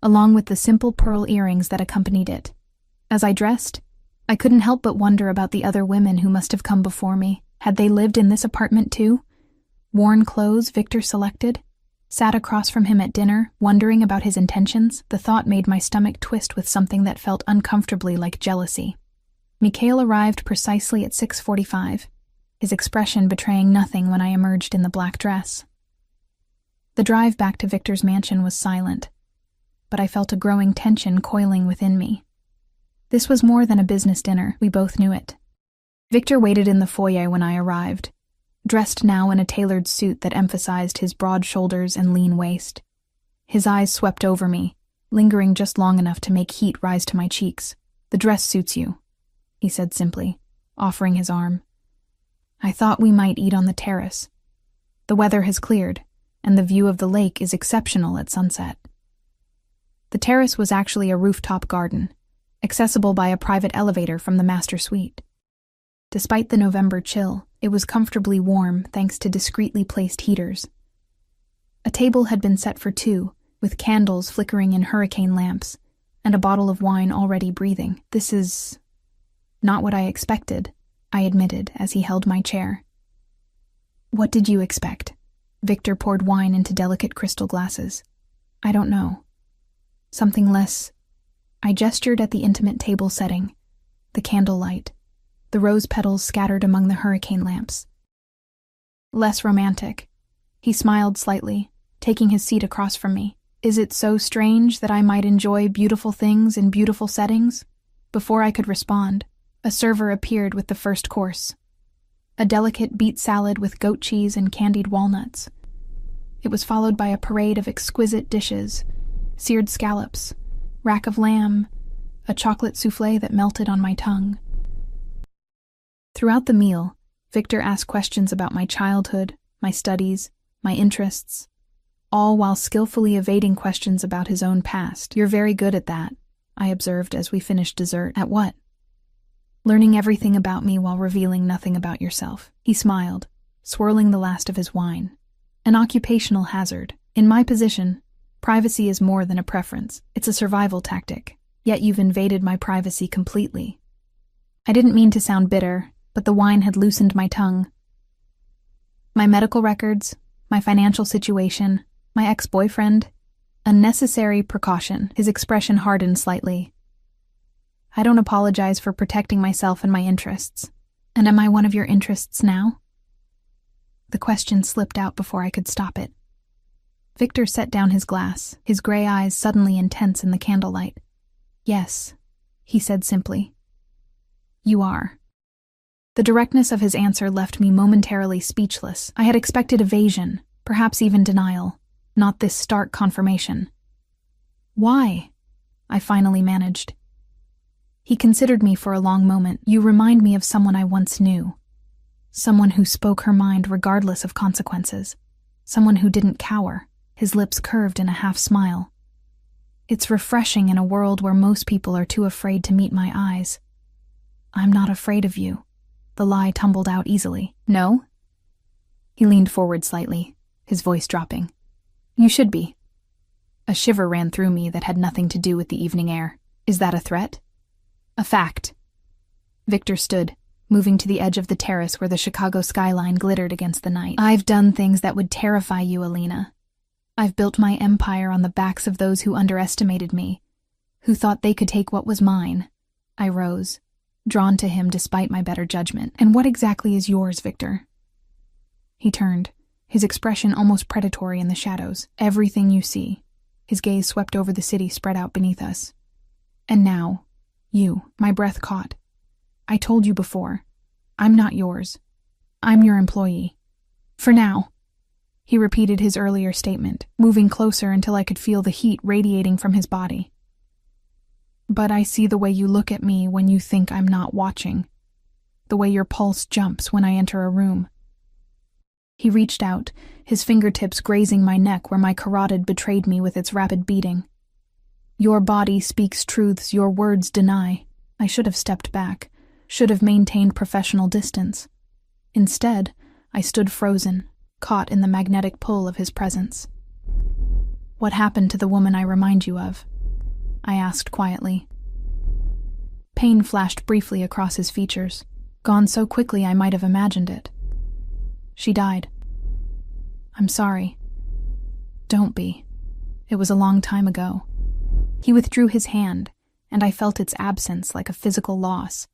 along with the simple pearl earrings that accompanied it. As I dressed, I couldn't help but wonder about the other women who must have come before me. Had they lived in this apartment too? Worn clothes Victor selected? Sat across from him at dinner, wondering about his intentions? The thought made my stomach twist with something that felt uncomfortably like jealousy. Mikhail arrived precisely at 6:45, his expression betraying nothing when I emerged in the black dress. The drive back to Victor's mansion was silent, but I felt a growing tension coiling within me. This was more than a business dinner, we both knew it. Victor waited in the foyer when I arrived, dressed now in a tailored suit that emphasized his broad shoulders and lean waist. His eyes swept over me, lingering just long enough to make heat rise to my cheeks. The dress suits you, he said simply, offering his arm. I thought we might eat on the terrace. The weather has cleared, and the view of the lake is exceptional at sunset. The terrace was actually a rooftop garden, accessible by a private elevator from the master suite. Despite the November chill, it was comfortably warm thanks to discreetly placed heaters. A table had been set for 2, with candles flickering in hurricane lamps, and a bottle of wine already breathing. This is not what I expected, I admitted as he held my chair. What did you expect? Victor poured wine into delicate crystal glasses. I don't know. Something less. I gestured at the intimate table setting, the candlelight, the rose petals scattered among the hurricane lamps. Less romantic. He smiled slightly, taking his seat across from me. Is it so strange that I might enjoy beautiful things in beautiful settings? Before I could respond, a server appeared with the first course. A delicate beet salad with goat cheese and candied walnuts. It was followed by a parade of exquisite dishes, seared scallops, rack of lamb, a chocolate souffle that melted on my tongue. Throughout the meal, Victor asked questions about my childhood, my studies, my interests, all while skillfully evading questions about his own past. You're very good at that, I observed as we finished dessert. At what? Learning everything about me while revealing nothing about yourself. He smiled, swirling the last of his wine. An occupational hazard. In my position, privacy is more than a preference. It's a survival tactic. Yet you've invaded my privacy completely. I didn't mean to sound bitter, but the wine had loosened my tongue. My medical records, my financial situation, my ex-boyfriend, a necessary precaution. His expression hardened slightly. I don't apologize for protecting myself and my interests. And am I one of your interests now? The question slipped out before I could stop it. Victor set down his glass, his gray eyes suddenly intense in the candlelight. Yes, he said simply. You are. The directness of his answer left me momentarily speechless. I had expected evasion, perhaps even denial, not this stark confirmation. Why? I finally managed. He considered me for a long moment. You remind me of someone I once knew. Someone who spoke her mind regardless of consequences. Someone who didn't cower, his lips curved in a half-smile. It's refreshing in a world where most people are too afraid to meet my eyes. I'm not afraid of you. The lie tumbled out easily. No? He leaned forward slightly, his voice dropping. You should be. A shiver ran through me that had nothing to do with the evening air. Is that a threat? A fact. Victor stood, moving to the edge of the terrace where the Chicago skyline glittered against the night. I've done things that would terrify you, Alina. I've built my empire on the backs of those who underestimated me, who thought they could take what was mine. I rose, drawn to him despite my better judgment. And what exactly is yours, Victor? He turned, his expression almost predatory in the shadows. Everything you see. His gaze swept over the city spread out beneath us. And now, you, my breath caught. I told you before, I'm not yours. I'm your employee. For now. He repeated his earlier statement, moving closer until I could feel the heat radiating from his body. But I see the way you look at me when you think I'm not watching. The way your pulse jumps when I enter a room. He reached out, his fingertips grazing my neck where my carotid betrayed me with its rapid beating. Your body speaks truths your words deny. I should have stepped back, should have maintained professional distance. Instead, I stood frozen, caught in the magnetic pull of his presence. What happened to the woman I remind you of? I asked quietly. Pain flashed briefly across his features, gone so quickly I might have imagined it. She died. I'm sorry. Don't be. It was a long time ago. He withdrew his hand, and I felt its absence like a physical loss.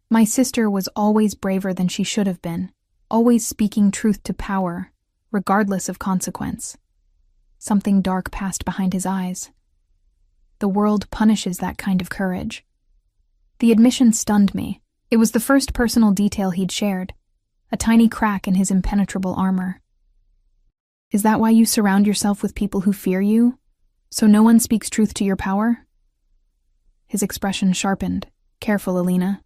My sister was always braver than she should have been, always speaking truth to power, regardless of consequence. Something dark passed behind his eyes. The world punishes that kind of courage. The admission stunned me. It was the first personal detail he'd shared, a tiny crack in his impenetrable armor. Is that why you surround yourself with people who fear you, so no one speaks truth to your power? His expression sharpened. Careful, Alina.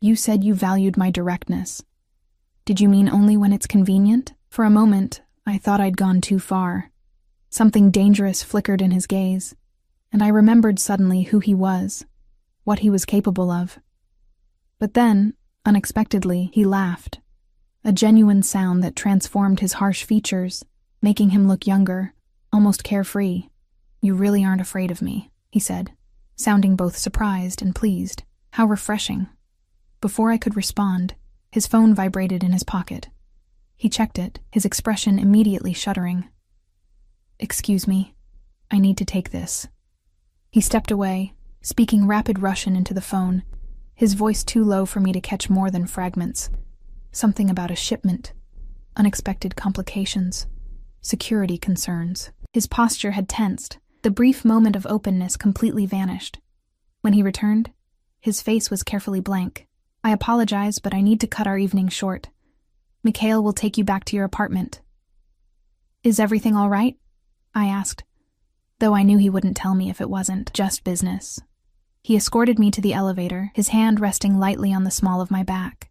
You said you valued my directness. Did you mean only when it's convenient? For a moment, I thought I'd gone too far. Something dangerous flickered in his gaze, and I remembered suddenly who he was, what he was capable of. But then, unexpectedly, he laughed, a genuine sound that transformed his harsh features, making him look younger, almost carefree. You really aren't afraid of me, he said, sounding both surprised and pleased. How refreshing. Before I could respond, his phone vibrated in his pocket. He checked it, his expression immediately shuddering. Excuse me, I need to take this. He stepped away, speaking rapid Russian into the phone, his voice too low for me to catch more than fragments. Something about a shipment, unexpected complications, security concerns. His posture had tensed. The brief moment of openness completely vanished. When he returned, his face was carefully blank. I apologize, but I need to cut our evening short. Mikhail will take you back to your apartment. Is everything all right? I asked, though I knew he wouldn't tell me if it wasn't just business. He escorted me to the elevator, his hand resting lightly on the small of my back.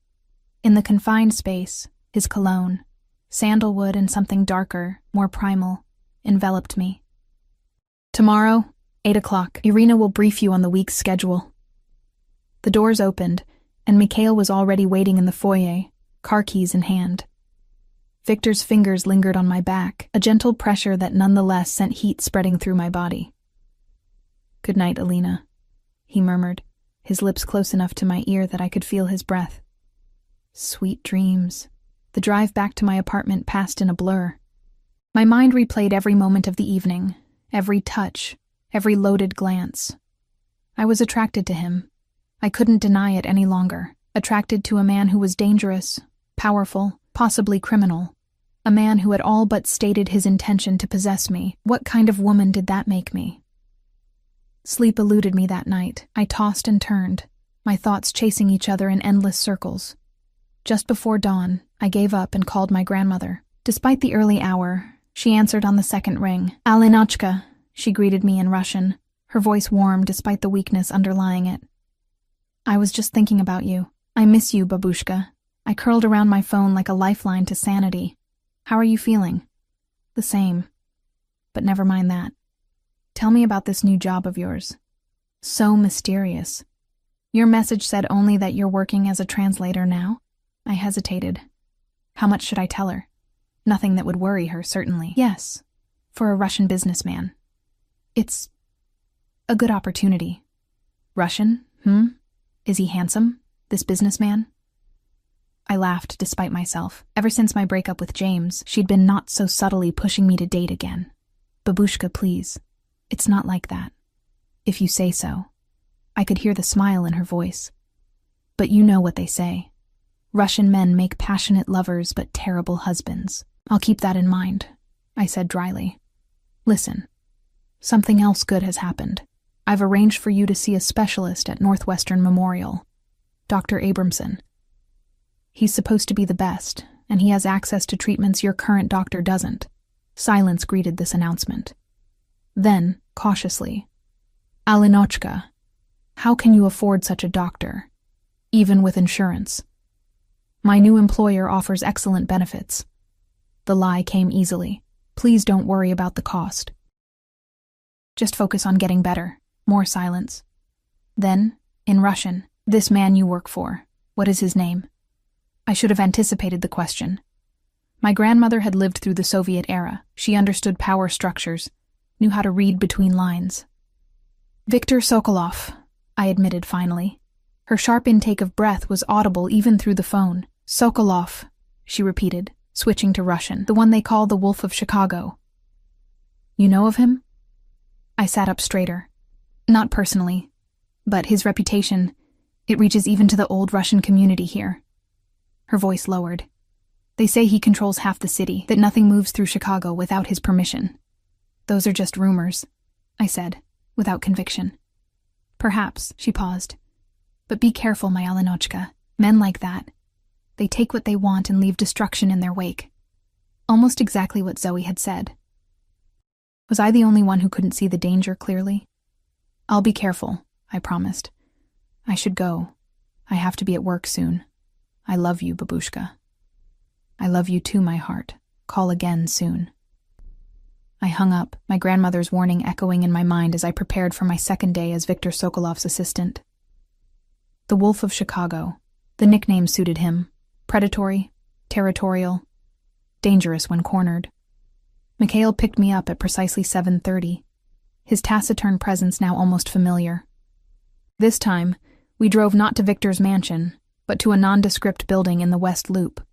In the confined space, his cologne, sandalwood and something darker, more primal, enveloped me. Tomorrow, 8 o'clock, Irina will brief you on the week's schedule. The doors opened, and Mikhail was already waiting in the foyer, car keys in hand. Victor's fingers lingered on my back, a gentle pressure that nonetheless sent heat spreading through my body. Good night, Alina, he murmured, his lips close enough to my ear that I could feel his breath. Sweet dreams. The drive back to my apartment passed in a blur. My mind replayed every moment of the evening, every touch, every loaded glance. I was attracted to him. I couldn't deny it any longer. Attracted to a man who was dangerous, powerful, possibly criminal. A man who had all but stated his intention to possess me. What kind of woman did that make me? Sleep eluded me that night. I tossed and turned, my thoughts chasing each other in endless circles. Just before dawn, I gave up and called my grandmother. Despite the early hour, she answered on the second ring. Alinachka, she greeted me in Russian, her voice warm despite the weakness underlying it. I was just thinking about you. I miss you, babushka. I curled around my phone like a lifeline to sanity. How are you feeling? The same. But never mind that. Tell me about this new job of yours. So mysterious. Your message said only that you're working as a translator now? I hesitated. How much should I tell her? Nothing that would worry her, certainly. Yes, for a Russian businessman. It's a good opportunity. Russian? Is he handsome, this businessman? I laughed despite myself. Ever since my breakup with James, she'd been not so subtly pushing me to date again. Babushka, please. It's not like that. If you say so. I could hear the smile in her voice. But you know what they say. Russian men make passionate lovers but terrible husbands. I'll keep that in mind, I said dryly. Listen, something else good has happened. I've arranged for you to see a specialist at Northwestern Memorial, Dr. Abramson. He's supposed to be the best, and he has access to treatments your current doctor doesn't. Silence greeted this announcement. Then, cautiously, Alinochka, how can you afford such a doctor, even with insurance? My new employer offers excellent benefits. The lie came easily. Please don't worry about the cost. Just focus on getting better. More silence. Then, in Russian, this man you work for, what is his name? I should have anticipated the question. My grandmother had lived through the Soviet era. She understood power structures, knew how to read between lines. Viktor Sokolov, I admitted finally. Her sharp intake of breath was audible even through the phone. Sokolov, she repeated, switching to Russian, the one they call the Wolf of Chicago. You know of him? I sat up straighter. Not personally, but his reputation, it reaches even to the old Russian community here. Her voice lowered. They say he controls half the city, that nothing moves through Chicago without his permission. Those are just rumors, I said, without conviction. Perhaps, she paused. But be careful, my Alinochka. Men like that. They take what they want and leave destruction in their wake. Almost exactly what Zoe had said. Was I the only one who couldn't see the danger clearly? I'll be careful, I promised. I should go. I have to be at work soon. I love you, Babushka. I love you too, my heart. Call again soon. I hung up, my grandmother's warning echoing in my mind as I prepared for my second day as Viktor Sokolov's assistant. The Wolf of Chicago. The nickname suited him. Predatory, territorial, dangerous when cornered. Mikhail picked me up at precisely 7:30, his taciturn presence now almost familiar. This time, we drove not to Victor's mansion, but to a nondescript building in the West Loop.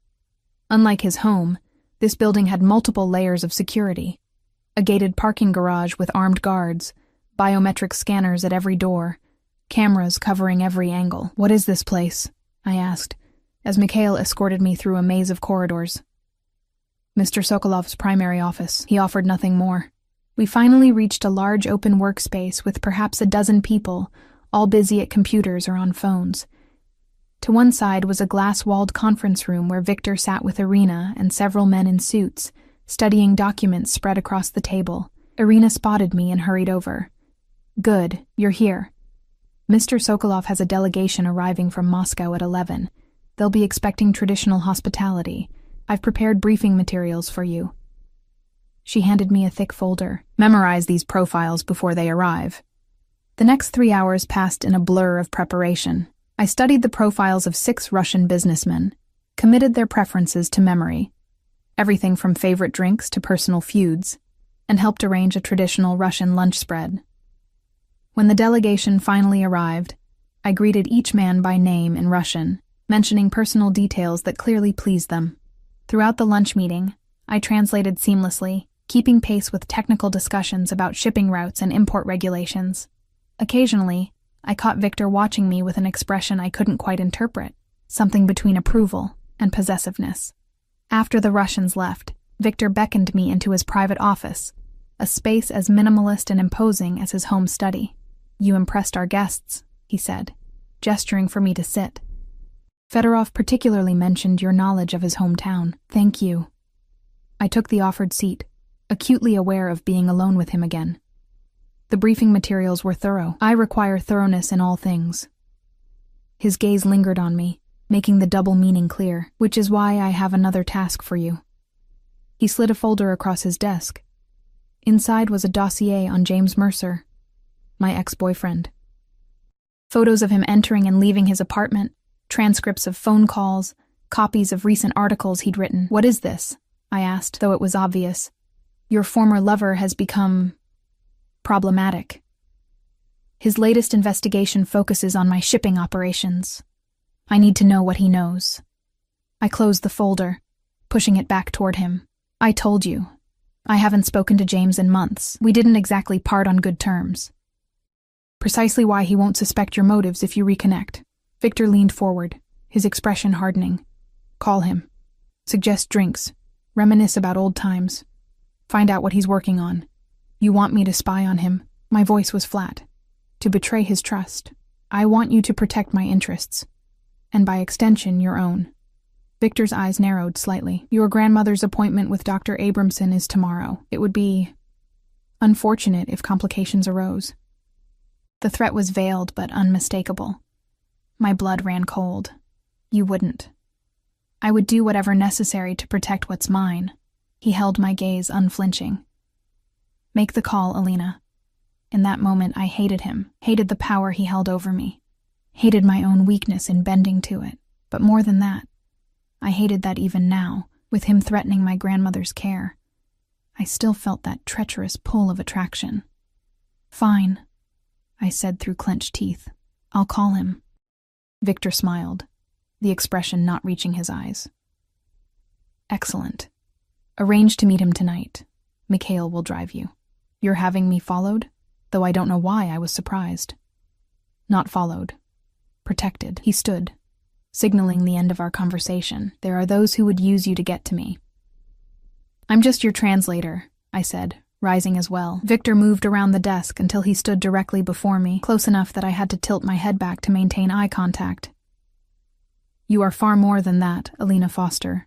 Unlike his home, this building had multiple layers of security. A gated parking garage with armed guards, biometric scanners at every door, cameras covering every angle. What is this place? I asked, as Mikhail escorted me through a maze of corridors. Mr. Sokolov's primary office. He offered nothing more. We finally reached a large open workspace with perhaps a dozen people, all busy at computers or on phones. To one side was a glass-walled conference room where Victor sat with Irina and several men in suits, studying documents spread across the table. Irina spotted me and hurried over. Good, you're here. Mr. Sokolov has a delegation arriving from Moscow at 11. They'll be expecting traditional hospitality. I've prepared briefing materials for you. She handed me a thick folder. Memorize these profiles before they arrive. The next 3 hours passed in a blur of preparation. I studied the profiles of 6 Russian businessmen, committed their preferences to memory, everything from favorite drinks to personal feuds, and helped arrange a traditional Russian lunch spread. When the delegation finally arrived, I greeted each man by name in Russian, mentioning personal details that clearly pleased them. Throughout the lunch meeting, I translated seamlessly, keeping pace with technical discussions about shipping routes and import regulations. Occasionally, I caught Victor watching me with an expression I couldn't quite interpret, something between approval and possessiveness. After the Russians left, Victor beckoned me into his private office, a space as minimalist and imposing as his home study. You impressed our guests, he said, gesturing for me to sit. Fedorov particularly mentioned your knowledge of his hometown. Thank you. I took the offered seat, acutely aware of being alone with him again. The briefing materials were thorough. I require thoroughness in all things. His gaze lingered on me, making the double meaning clear, which is why I have another task for you. He slid a folder across his desk. Inside was a dossier on James Mercer, my ex-boyfriend. Photos of him entering and leaving his apartment, transcripts of phone calls, copies of recent articles he'd written. What is this? I asked, though it was obvious. Your former lover has become problematic. His latest investigation focuses on my shipping operations. I need to know what he knows. I closed the folder, pushing it back toward him. I told you. I haven't spoken to James in months. We didn't exactly part on good terms. Precisely why he won't suspect your motives if you reconnect. Victor leaned forward, his expression hardening. Call him. Suggest drinks. Reminisce about old times. Find out what he's working on. You want me to spy on him? My voice was flat. To betray his trust. I want you to protect my interests. And by extension, your own. Victor's eyes narrowed slightly. Your grandmother's appointment with Dr. Abramson is tomorrow. It would be unfortunate if complications arose. The threat was veiled but unmistakable. My blood ran cold. You wouldn't. I would do whatever necessary to protect what's mine. He held my gaze unflinching. Make the call, Alina. In that moment, I hated him, hated the power he held over me, hated my own weakness in bending to it. But more than that, I hated that even now, with him threatening my grandmother's care, I still felt that treacherous pull of attraction. Fine, I said through clenched teeth. I'll call him. Victor smiled, the expression not reaching his eyes. Excellent. Arrange to meet him tonight. Mikhail will drive you. You're having me followed? Though I don't know why I was surprised. Not followed. Protected. He stood, signaling the end of our conversation. There are those who would use you to get to me. I'm just your translator, I said, rising as well. Victor moved around the desk until he stood directly before me, close enough that I had to tilt my head back to maintain eye contact. You are far more than that, Alina Foster.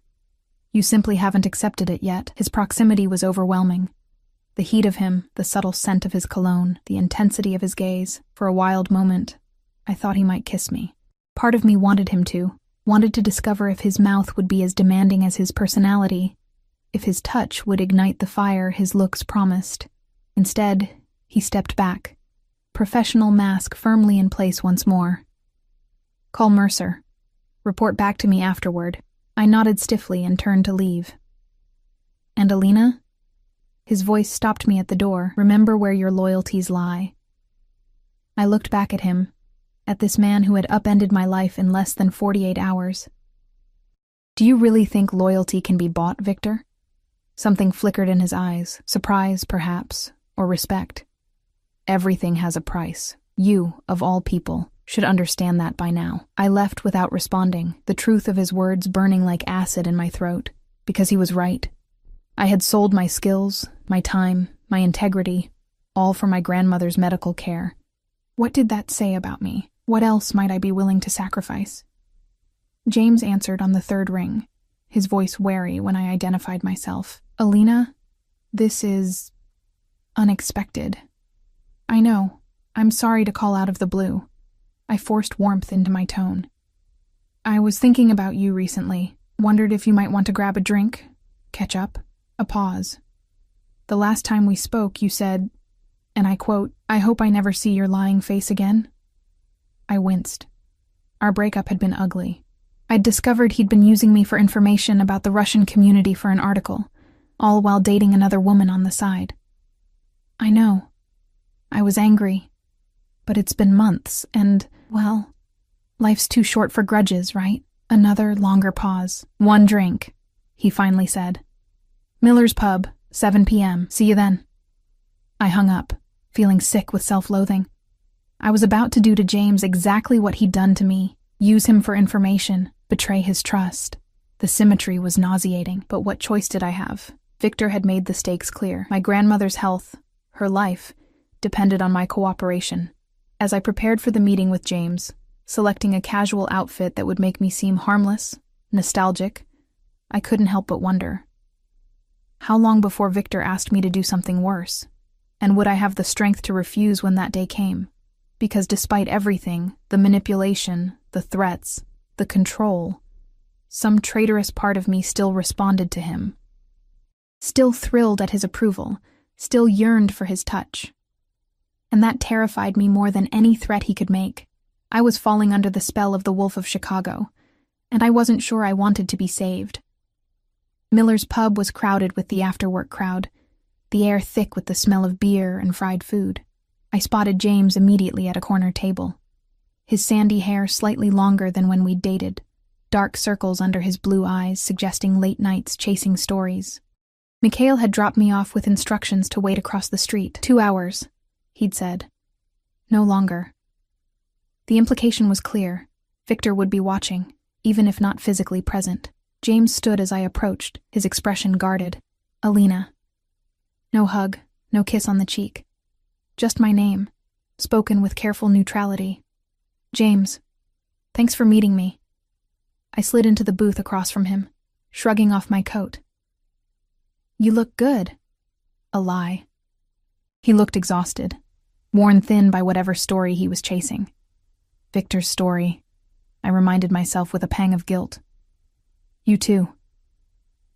You simply haven't accepted it yet. His proximity was overwhelming. The heat of him, the subtle scent of his cologne, the intensity of his gaze. For a wild moment, I thought he might kiss me. Part of me wanted him to, wanted to discover if his mouth would be as demanding as his personality, if his touch would ignite the fire his looks promised. Instead, he stepped back, professional mask firmly in place once more. Call Mercer. Report back to me afterward. I nodded stiffly and turned to leave. And Alina? His voice stopped me at the door. Remember where your loyalties lie. I looked back at him, at this man who had upended my life in less than 48 hours. Do you really think loyalty can be bought, Victor? Something flickered in his eyes, surprise, perhaps, or respect. Everything has a price. You, of all people, should understand that by now. I left without responding, the truth of his words burning like acid in my throat, because he was right. I had sold my skills, my time, my integrity, all for my grandmother's medical care. What did that say about me? What else might I be willing to sacrifice? James answered on the third ring, his voice wary when I identified myself. Alina, this is unexpected. I know. I'm sorry to call out of the blue. I forced warmth into my tone. I was thinking about you recently. Wondered if you might want to grab a drink, catch up. A pause. The last time we spoke, you said, and I quote, I hope I never see your lying face again. I winced. Our breakup had been ugly. I'd discovered he'd been using me for information about the Russian community for an article, all while dating another woman on the side. I know. I was angry. But it's been months, and, well, life's too short for grudges, right? Another longer pause. One drink, he finally said. Miller's Pub, 7 p.m. See you then. I hung up, feeling sick with self-loathing. I was about to do to James exactly what he'd done to me, use him for information, betray his trust. The symmetry was nauseating, but what choice did I have? Victor had made the stakes clear. My grandmother's health, her life, depended on my cooperation. As I prepared for the meeting with James, selecting a casual outfit that would make me seem harmless, nostalgic, I couldn't help but wonder. How long before Victor asked me to do something worse? And would I have the strength to refuse when that day came? Because despite everything, the manipulation, the threats, the control, some traitorous part of me still responded to him. Still thrilled at his approval, still yearned for his touch. And that terrified me more than any threat he could make. I was falling under the spell of the Wolf of Chicago, and I wasn't sure I wanted to be saved. Miller's Pub was crowded with the after-work crowd, the air thick with the smell of beer and fried food. I spotted James immediately at a corner table. His sandy hair slightly longer than when we'd dated, dark circles under his blue eyes suggesting late nights chasing stories. Mikhail had dropped me off with instructions to wait across the street. 2 hours, he'd said. No longer. The implication was clear. Victor would be watching, even if not physically present. James stood as I approached, his expression guarded. Alina. No hug, no kiss on the cheek. Just my name, spoken with careful neutrality. James. Thanks for meeting me. I slid into the booth across from him, shrugging off my coat. You look good. A lie. He looked exhausted, worn thin by whatever story he was chasing. Victor's story, I reminded myself with a pang of guilt. You too.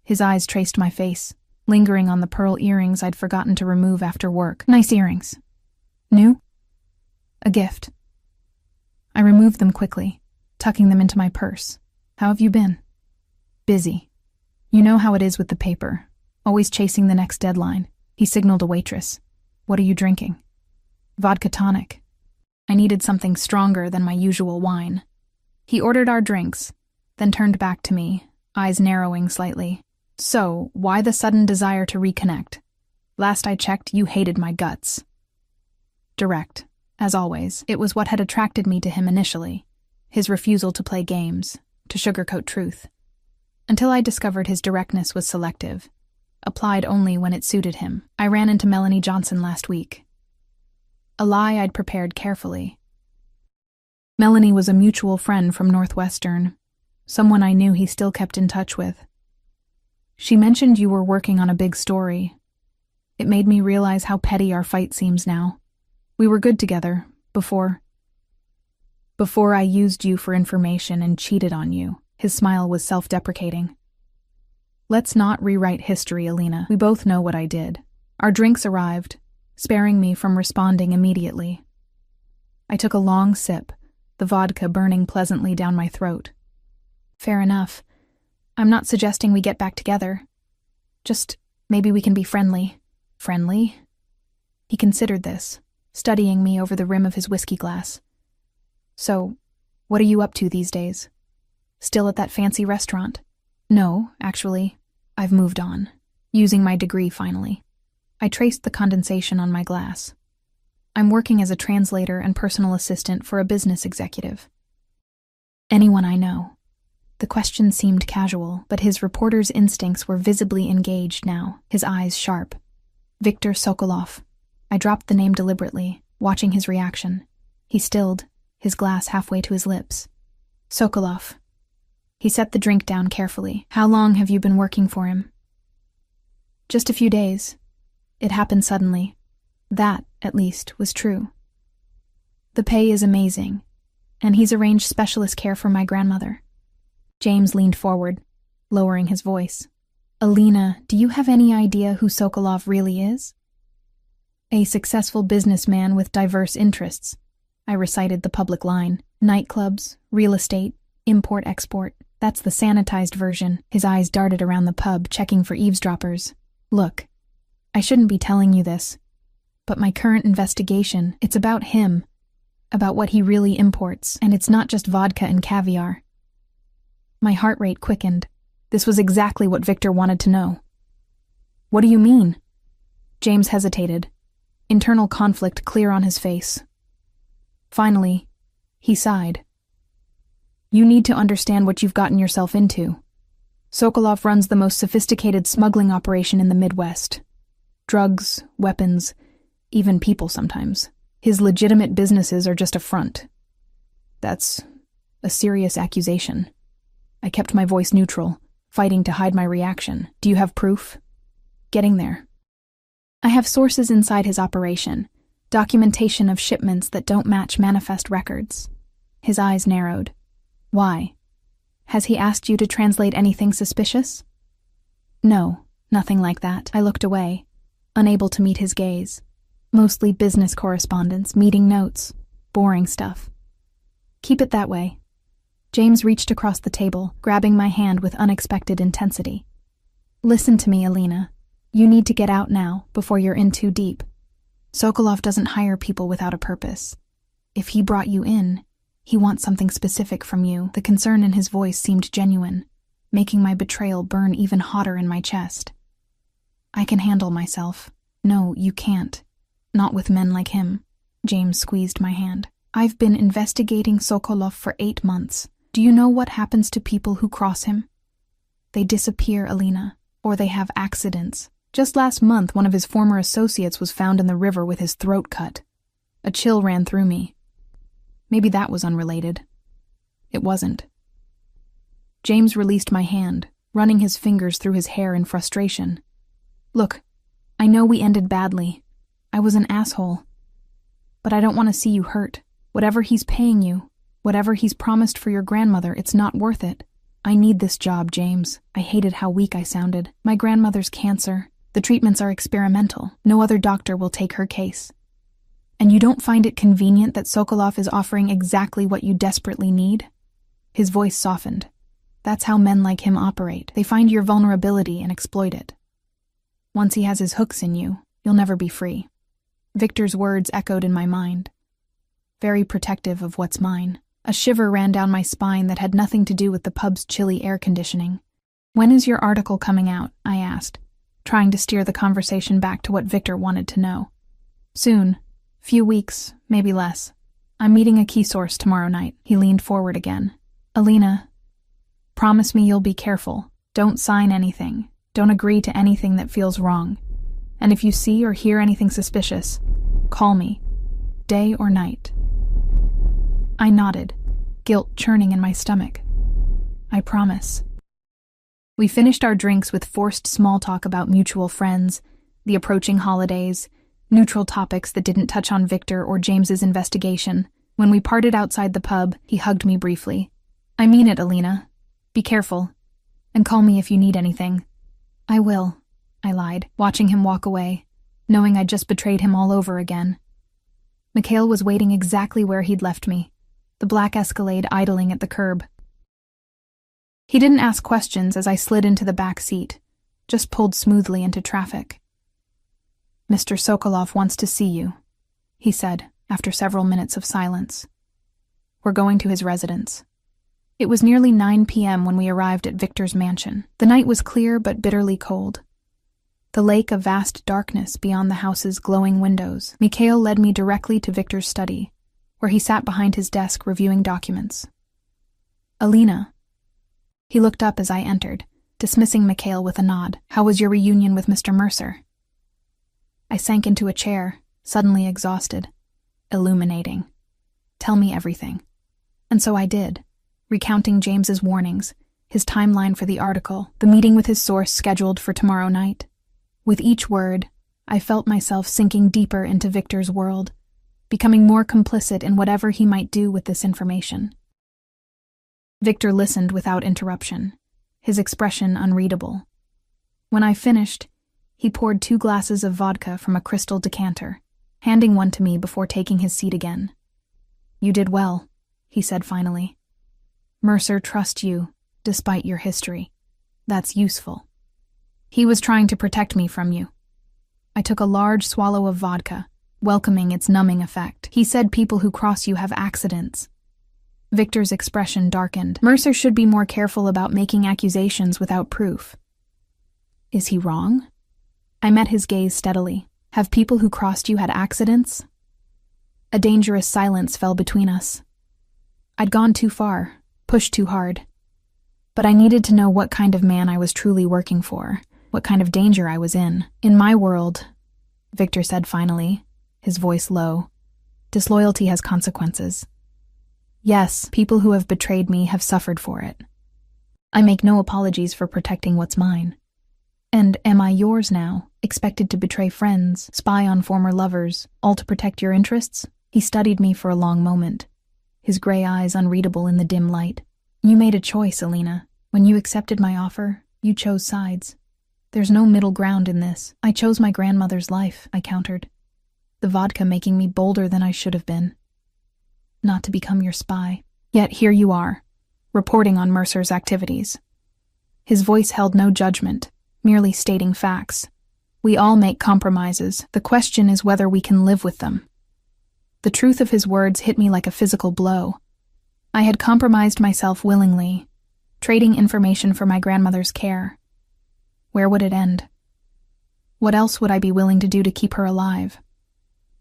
His eyes traced my face, lingering on the pearl earrings I'd forgotten to remove after work. Nice earrings. New? A gift. I removed them quickly, tucking them into my purse. How have you been? Busy. You know how it is with the paper, always chasing the next deadline. He signaled a waitress. What are you drinking? Vodka tonic. I needed something stronger than my usual wine. He ordered our drinks, then turned back to me, eyes narrowing slightly. So, why the sudden desire to reconnect? Last I checked, you hated my guts. Direct, as always. It was what had attracted me to him initially. His refusal to play games, to sugarcoat truth. Until I discovered his directness was selective, applied only when it suited him. I ran into Melanie Johnson last week. A lie I'd prepared carefully. Melanie was a mutual friend from Northwestern, someone I knew he still kept in touch with. She mentioned you were working on a big story. It made me realize how petty our fight seems now. We were good together, before I used you for information and cheated on you. His smile was self-deprecating. Let's not rewrite history, Alina. We both know what I did. Our drinks arrived, sparing me from responding immediately. I took a long sip, the vodka burning pleasantly down my throat. Fair enough. I'm not suggesting we get back together. Just maybe we can be friendly. Friendly? He considered this, studying me over the rim of his whiskey glass. So, what are you up to these days? Still at that fancy restaurant? No, actually, I've moved on. Using my degree finally. I traced the condensation on my glass. I'm working as a translator and personal assistant for a business executive. Anyone I know. The question seemed casual, but his reporter's instincts were visibly engaged now, his eyes sharp. Viktor Sokolov. I dropped the name deliberately, watching his reaction. He stilled, his glass halfway to his lips. Sokolov. He set the drink down carefully. How long have you been working for him? Just a few days. It happened suddenly. That, at least, was true. The pay is amazing, and he's arranged specialist care for my grandmother. James leaned forward, lowering his voice. Alina, do you have any idea who Sokolov really is? A successful businessman with diverse interests. I recited the public line. Nightclubs, real estate, import-export. That's the sanitized version. His eyes darted around the pub, checking for eavesdroppers. Look, I shouldn't be telling you this, but my current investigation, it's about him, about what he really imports, and it's not just vodka and caviar. My heart rate quickened. This was exactly what Victor wanted to know. What do you mean? James hesitated, internal conflict clear on his face. Finally, he sighed. You need to understand what you've gotten yourself into. Sokolov runs the most sophisticated smuggling operation in the Midwest. Drugs, weapons, even people sometimes. His legitimate businesses are just a front. That's a serious accusation. I kept my voice neutral, fighting to hide my reaction. Do you have proof? Getting there. I have sources inside his operation, documentation of shipments that don't match manifest records. His eyes narrowed. Why? Has he asked you to translate anything suspicious? No, nothing like that. I looked away, unable to meet his gaze. Mostly business correspondence, meeting notes, boring stuff. Keep it that way. James reached across the table, grabbing my hand with unexpected intensity. Listen to me, Alina. You need to get out now, before you're in too deep. Sokolov doesn't hire people without a purpose. If he brought you in, he wants something specific from you." The concern in his voice seemed genuine, making my betrayal burn even hotter in my chest. "I can handle myself." "No, you can't. Not with men like him." James squeezed my hand. "I've been investigating Sokolov for 8 months. Do you know what happens to people who cross him? They disappear, Alina, or they have accidents. Just last month, one of his former associates was found in the river with his throat cut. A chill ran through me. Maybe that was unrelated. It wasn't." James released my hand, running his fingers through his hair in frustration. "Look, I know we ended badly. I was an asshole. But I don't want to see you hurt. Whatever he's paying you, whatever he's promised for your grandmother, it's not worth it. I need this job, James." I hated how weak I sounded. "My grandmother's cancer. The treatments are experimental. No other doctor will take her case. And you don't find it convenient that Sokolov is offering exactly what you desperately need?" His voice softened. "That's how men like him operate. They find your vulnerability and exploit it. Once he has his hooks in you, you'll never be free." Victor's words echoed in my mind. Very protective of what's mine. A shiver ran down my spine that had nothing to do with the pub's chilly air conditioning. "When is your article coming out?" I asked, trying to steer the conversation back to what Victor wanted to know. "Soon. Few weeks, maybe less. I'm meeting a key source tomorrow night." He leaned forward again. "Alina, promise me you'll be careful. Don't sign anything. Don't agree to anything that feels wrong. And if you see or hear anything suspicious, call me, day or night." I nodded, guilt churning in my stomach. "I promise." We finished our drinks with forced small talk about mutual friends, the approaching holidays, neutral topics that didn't touch on Victor or James's investigation. When we parted outside the pub, he hugged me briefly. "I mean it, Alina. Be careful. And call me if you need anything." "I will," I lied, watching him walk away, knowing I'd just betrayed him all over again. Mikhail was waiting exactly where he'd left me, the black Escalade idling at the curb. He didn't ask questions as I slid into the back seat, just pulled smoothly into traffic. "Mr. Sokolov wants to see you," he said, after several minutes of silence. "We're going to his residence." It was nearly 9 p.m. when we arrived at Victor's mansion. The night was clear but bitterly cold. The lake a vast darkness beyond the house's glowing windows. Mikhail led me directly to Victor's study, where he sat behind his desk reviewing documents. "Alina." He looked up as I entered, dismissing Mikhail with a nod. "How was your reunion with Mr. Mercer?" I sank into a chair, suddenly exhausted. Illuminating. "Tell me everything." And so I did, recounting James's warnings, his timeline for the article, the meeting with his source scheduled for tomorrow night. With each word, I felt myself sinking deeper into Victor's world, becoming more complicit in whatever he might do with this information. Victor listened without interruption, his expression unreadable. When I finished, he poured 2 glasses of vodka from a crystal decanter, handing one to me before taking his seat again. "You did well," he said finally. "Mercer trusts you, despite your history. That's useful. He was trying to protect me from you." I took a large swallow of vodka, welcoming its numbing effect. "He said people who cross you have accidents." Victor's expression darkened. "Mercer should be more careful about making accusations without proof." "Is he wrong?" I met his gaze steadily. "Have people who crossed you had accidents?" A dangerous silence fell between us. I'd gone too far, pushed too hard. But I needed to know what kind of man I was truly working for, what kind of danger I was in. "In my world," Victor said finally, his voice low, "disloyalty has consequences. Yes, people who have betrayed me have suffered for it. I make no apologies for protecting what's mine. And am I yours now, expected to betray friends, spy on former lovers, all to protect your interests?" He studied me for a long moment, his gray eyes unreadable in the dim light. "You made a choice, Alina. When you accepted my offer, you chose sides. There's no middle ground in this. I chose my grandmother's life," I countered, the vodka making me bolder than I should have been. "Not to become your spy. Yet here you are, reporting on Mercer's activities." His voice held no judgment, merely stating facts. We all make compromises. The question is whether we can live with them. The truth of his words hit me like a physical blow. I had compromised myself willingly, trading information for my grandmother's care. Where would it end? What else would I be willing to do to keep her alive?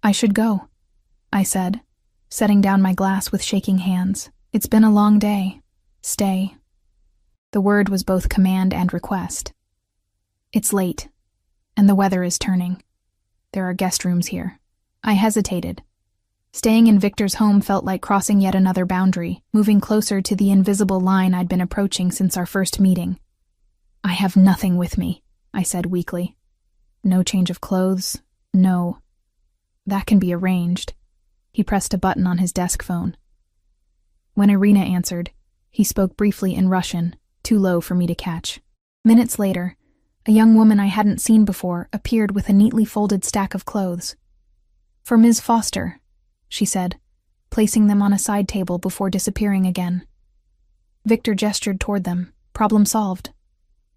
I should go, I said, setting down my glass with shaking hands. It's been a long day. Stay. The word was both command and request. It's late, and the weather is turning. There are guest rooms here. I hesitated. Staying in Victor's home felt like crossing yet another boundary, moving closer to the invisible line I'd been approaching since our first meeting. I have nothing with me, I said weakly. No change of clothes, no. That can be arranged. He pressed a button on his desk phone. When Irina answered, he spoke briefly in Russian, too low for me to catch. Minutes later, a young woman I hadn't seen before appeared with a neatly folded stack of clothes. For Ms. Foster, she said, placing them on a side table before disappearing again. Victor gestured toward them. Problem solved.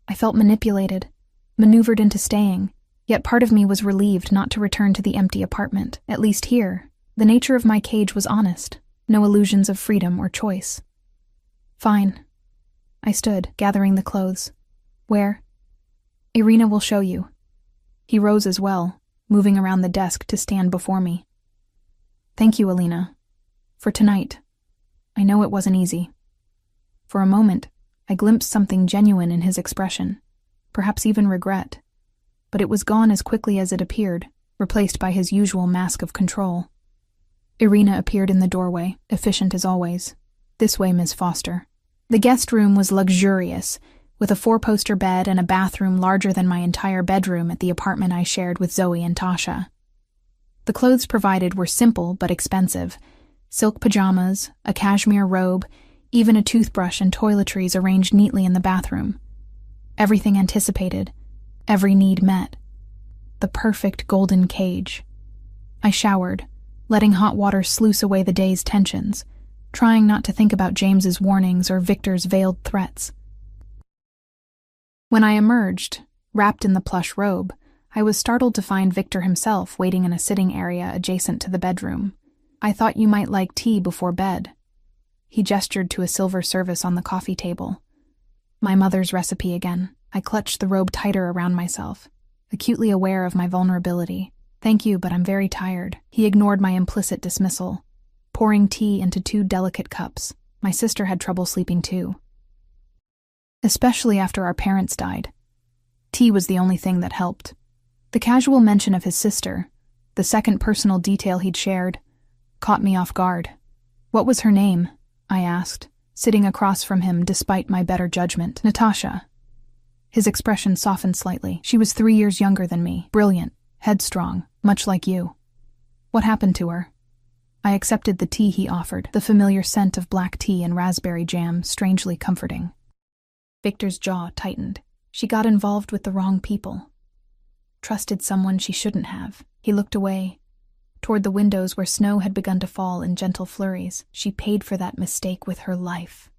I felt manipulated, maneuvered into staying, yet part of me was relieved not to return to the empty apartment. At least here, the nature of my cage was honest, no illusions of freedom or choice. Fine. I stood, gathering the clothes. Where? Irina will show you. He rose as well, moving around the desk to stand before me. Thank you, Alina. For tonight. I know it wasn't easy. For a moment, I glimpsed something genuine in his expression, perhaps even regret. But it was gone as quickly as it appeared, replaced by his usual mask of control. Irina appeared in the doorway, efficient as always. This way, Ms. Foster. The guest room was luxurious, with a 4-poster bed and a bathroom larger than my entire bedroom at the apartment I shared with Zoe and Tasha. The clothes provided were simple but expensive. Silk pajamas, a cashmere robe, even a toothbrush and toiletries arranged neatly in the bathroom. Everything anticipated, every need met. The perfect golden cage. I showered, letting hot water sluice away the day's tensions, trying not to think about James's warnings or Victor's veiled threats. When I emerged, wrapped in the plush robe, I was startled to find Victor himself waiting in a sitting area adjacent to the bedroom. I thought you might like tea before bed. He gestured to a silver service on the coffee table. My mother's recipe again. I clutched the robe tighter around myself, acutely aware of my vulnerability. Thank you, but I'm very tired. He ignored my implicit dismissal, pouring tea into 2 delicate cups. My sister had trouble sleeping too. Especially after our parents died. Tea was the only thing that helped. The casual mention of his sister, the second personal detail he'd shared, caught me off guard. What was her name? I asked, sitting across from him despite my better judgment. Natasha. His expression softened slightly. She was 3 years younger than me, brilliant, headstrong, much like you. What happened to her? I accepted the tea he offered, the familiar scent of black tea and raspberry jam, strangely comforting. Victor's jaw tightened. She got involved with the wrong people. Trusted someone she shouldn't have. He looked away, toward the windows where snow had begun to fall in gentle flurries. She paid for that mistake with her life.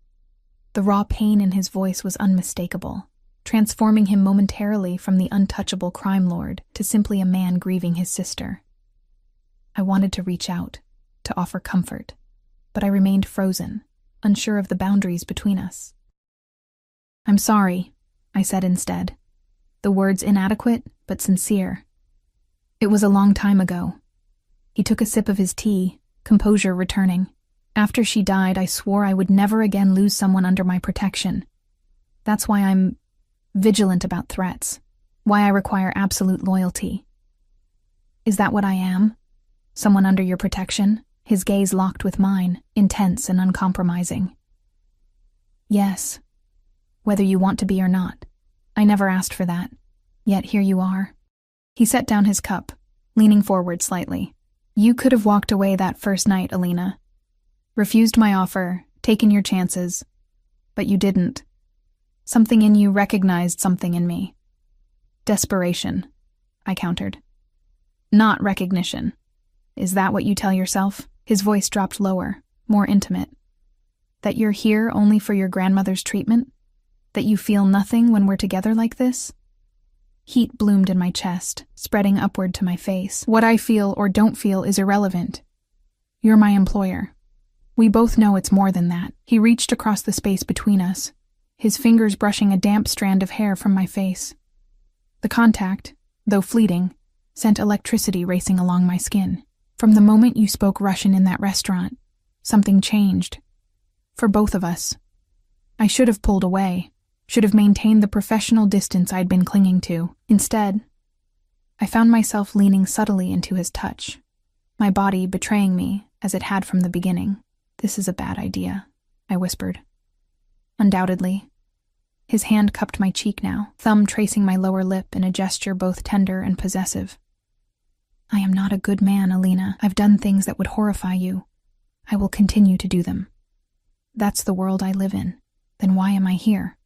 The raw pain in his voice was unmistakable, transforming him momentarily from the untouchable crime lord to simply a man grieving his sister. I wanted to reach out, to offer comfort, but I remained frozen, unsure of the boundaries between us. I'm sorry, I said instead, the words inadequate but sincere. It was a long time ago. He took a sip of his tea, composure returning. After she died, I swore I would never again lose someone under my protection. That's why I'm vigilant about threats, why I require absolute loyalty. Is that what I am? Someone under your protection? His gaze locked with mine, intense and uncompromising. Yes, whether you want to be or not. I never asked for that. Yet here you are. He set down his cup, leaning forward slightly. You could have walked away that first night, Alina. Refused my offer, taken your chances. But you didn't. Something in you recognized something in me. Desperation, I countered. Not recognition. Is that what you tell yourself? His voice dropped lower, more intimate. That you're here only for your grandmother's treatment? That you feel nothing when we're together like this? Heat bloomed in my chest, spreading upward to my face. What I feel or don't feel is irrelevant. You're my employer. We both know it's more than that. He reached across the space between us, his fingers brushing a damp strand of hair from my face. The contact, though fleeting, sent electricity racing along my skin. From the moment you spoke Russian in that restaurant, something changed. For both of us. I should have pulled away, should have maintained the professional distance I'd been clinging to. Instead, I found myself leaning subtly into his touch, my body betraying me as it had from the beginning. This is a bad idea, I whispered. Undoubtedly. His hand cupped my cheek now, thumb tracing my lower lip in a gesture both tender and possessive. I am not a good man, Alina. I've done things that would horrify you. I will continue to do them. That's the world I live in. Then why am I here?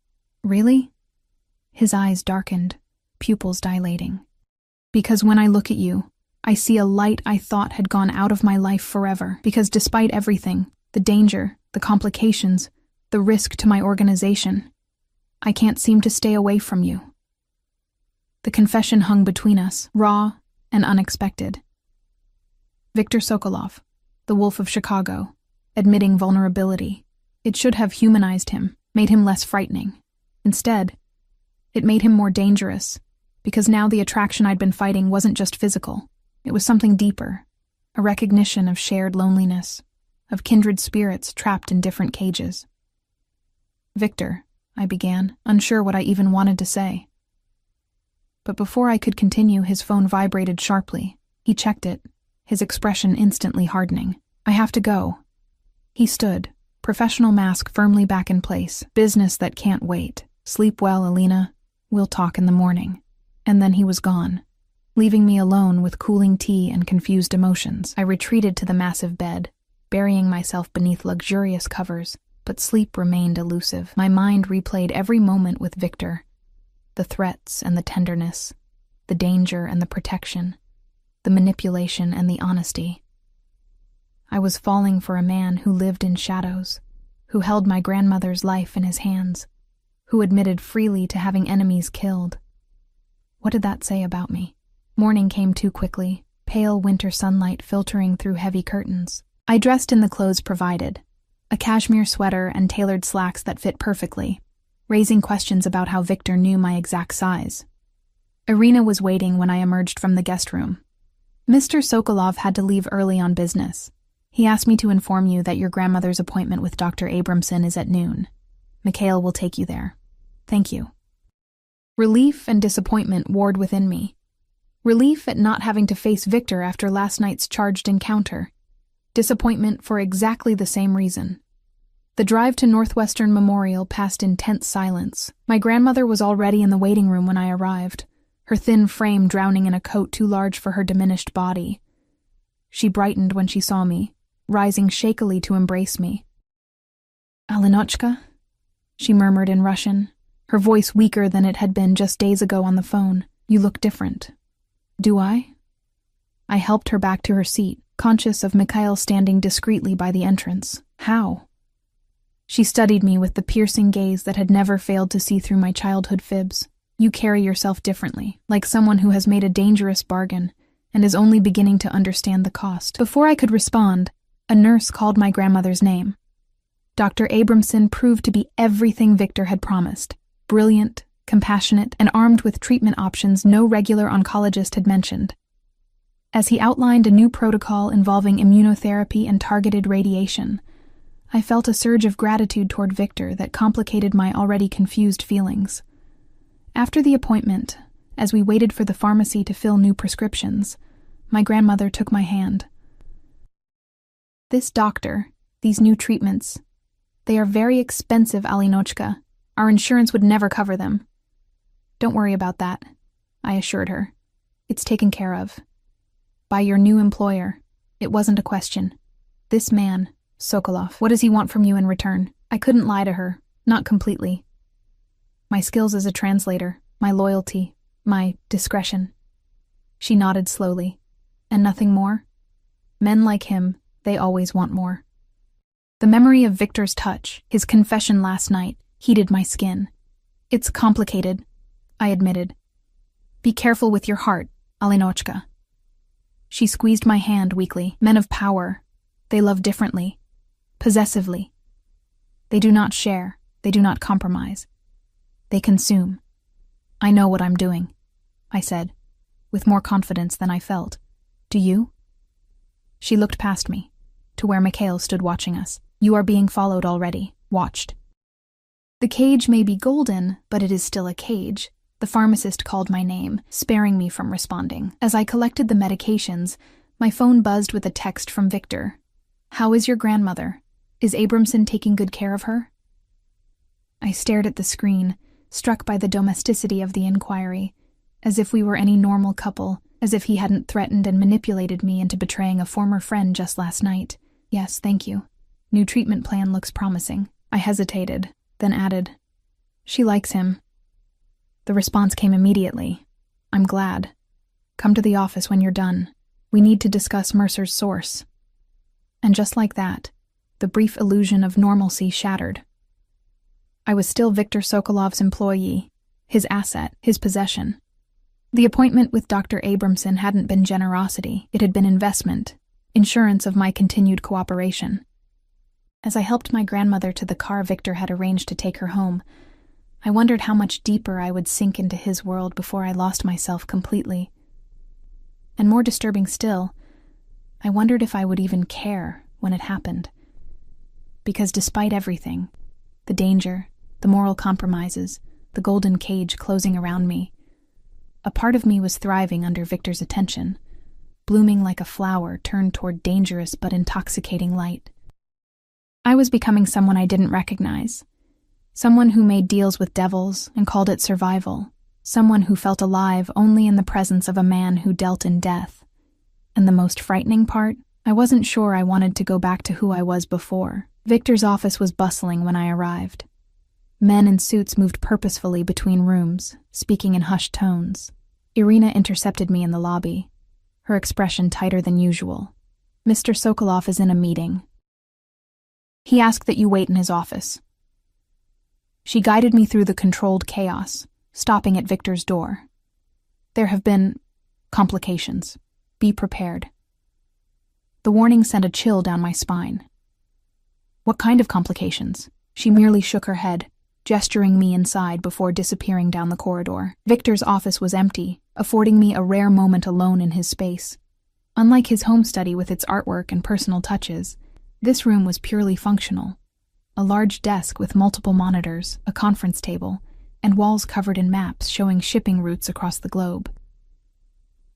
Really? His eyes darkened, pupils dilating. Because when I look at you, I see a light I thought had gone out of my life forever. Because despite everything, the danger, the complications, the risk to my organization, I can't seem to stay away from you. The confession hung between us, raw and unexpected. Viktor Sokolov, the Wolf of Chicago, admitting vulnerability. It should have humanized him, made him less frightening. Instead, it made him more dangerous, because now the attraction I'd been fighting wasn't just physical. It was something deeper, a recognition of shared loneliness, of kindred spirits trapped in different cages. Victor, I began, unsure what I even wanted to say. But before I could continue, his phone vibrated sharply. He checked it, his expression instantly hardening. I have to go. He stood, professional mask firmly back in place. Business that can't wait. Sleep well, Alina. We'll talk in the morning. And then he was gone, leaving me alone with cooling tea and confused emotions. I retreated to the massive bed, burying myself beneath luxurious covers, but sleep remained elusive. My mind replayed every moment with Victor, the threats and the tenderness, the danger and the protection, the manipulation and the honesty. I was falling for a man who lived in shadows, who held my grandmother's life in his hands, who admitted freely to having enemies killed. What did that say about me? Morning came too quickly, pale winter sunlight filtering through heavy curtains. I dressed in the clothes provided, a cashmere sweater and tailored slacks that fit perfectly, raising questions about how Victor knew my exact size. Irina was waiting when I emerged from the guest room. Mr. Sokolov had to leave early on business. He asked me to inform you that your grandmother's appointment with Dr. Abramson is at noon. Mikhail will take you there. Thank you. Relief and disappointment warred within me. Relief at not having to face Victor after last night's charged encounter. Disappointment for exactly the same reason. The drive to Northwestern Memorial passed in tense silence. My grandmother was already in the waiting room when I arrived, her thin frame drowning in a coat too large for her diminished body. She brightened when she saw me, rising shakily to embrace me. "Alinochka?" she murmured in Russian, her voice weaker than it had been just days ago on the phone. "You look different." "Do I?" I helped her back to her seat, conscious of Mikhail standing discreetly by the entrance. "How?" She studied me with the piercing gaze that had never failed to see through my childhood fibs. "You carry yourself differently, like someone who has made a dangerous bargain and is only beginning to understand the cost." Before I could respond, a nurse called my grandmother's name. Dr. Abramson proved to be everything Victor had promised. Brilliant, compassionate, and armed with treatment options no regular oncologist had mentioned. As he outlined a new protocol involving immunotherapy and targeted radiation, I felt a surge of gratitude toward Victor that complicated my already confused feelings. After the appointment, as we waited for the pharmacy to fill new prescriptions, my grandmother took my hand. "This doctor, these new treatments, they are very expensive, Alinochka. Our insurance would never cover them." "Don't worry about that," I assured her. "It's taken care of. By your new employer. It wasn't a question. This man, Sokolov, what does he want from you in return?" I couldn't lie to her, not completely. My skills as a translator, my loyalty, my discretion. She nodded slowly. "And nothing more?" Men like him, they always want more. The memory of Victor's touch, his confession last night, heated my skin. "It's complicated," I admitted. Be careful with your heart, Alinochka. She squeezed my hand weakly. Men of power, they love differently, possessively. They do not share, they do not compromise. They consume. I know what I'm doing, I said, with more confidence than I felt. Do you? She looked past me, to where Mikhail stood watching us. You are being followed already, watched. The cage may be golden, but it is still a cage. The pharmacist called my name, sparing me from responding. As I collected the medications, my phone buzzed with a text from Victor. How is your grandmother? Is Abramson taking good care of her? I stared at the screen, struck by the domesticity of the inquiry, as if we were any normal couple, as if he hadn't threatened and manipulated me into betraying a former friend just last night. Yes, thank you. New treatment plan looks promising. I hesitated, then added, She likes him. The response came immediately. I'm glad. Come to the office when you're done. We need to discuss Mercer's source. And just like that, the brief illusion of normalcy shattered. I was still Viktor Sokolov's employee, his asset, his possession. The appointment with Dr. Abramson hadn't been generosity, it had been investment, insurance of my continued cooperation. As I helped my grandmother to the car Victor had arranged to take her home, I wondered how much deeper I would sink into his world before I lost myself completely. And more disturbing still, I wondered if I would even care when it happened. Because despite everything, the danger, the moral compromises, the golden cage closing around me, a part of me was thriving under Victor's attention, blooming like a flower turned toward dangerous but intoxicating light. I was becoming someone I didn't recognize. Someone who made deals with devils and called it survival. Someone who felt alive only in the presence of a man who dealt in death. And the most frightening part, I wasn't sure I wanted to go back to who I was before. Victor's office was bustling when I arrived. Men in suits moved purposefully between rooms, speaking in hushed tones. Irina intercepted me in the lobby, her expression tighter than usual. Mr. Sokolov is in a meeting. He asked that you wait in his office. She guided me through the controlled chaos, stopping at Victor's door. There have been complications. Be prepared. The warning sent a chill down my spine. What kind of complications? She merely shook her head, gesturing me inside before disappearing down the corridor. Victor's office was empty, affording me a rare moment alone in his space. Unlike his home study with its artwork and personal touches, this room was purely functional. A large desk with multiple monitors, a conference table, and walls covered in maps showing shipping routes across the globe.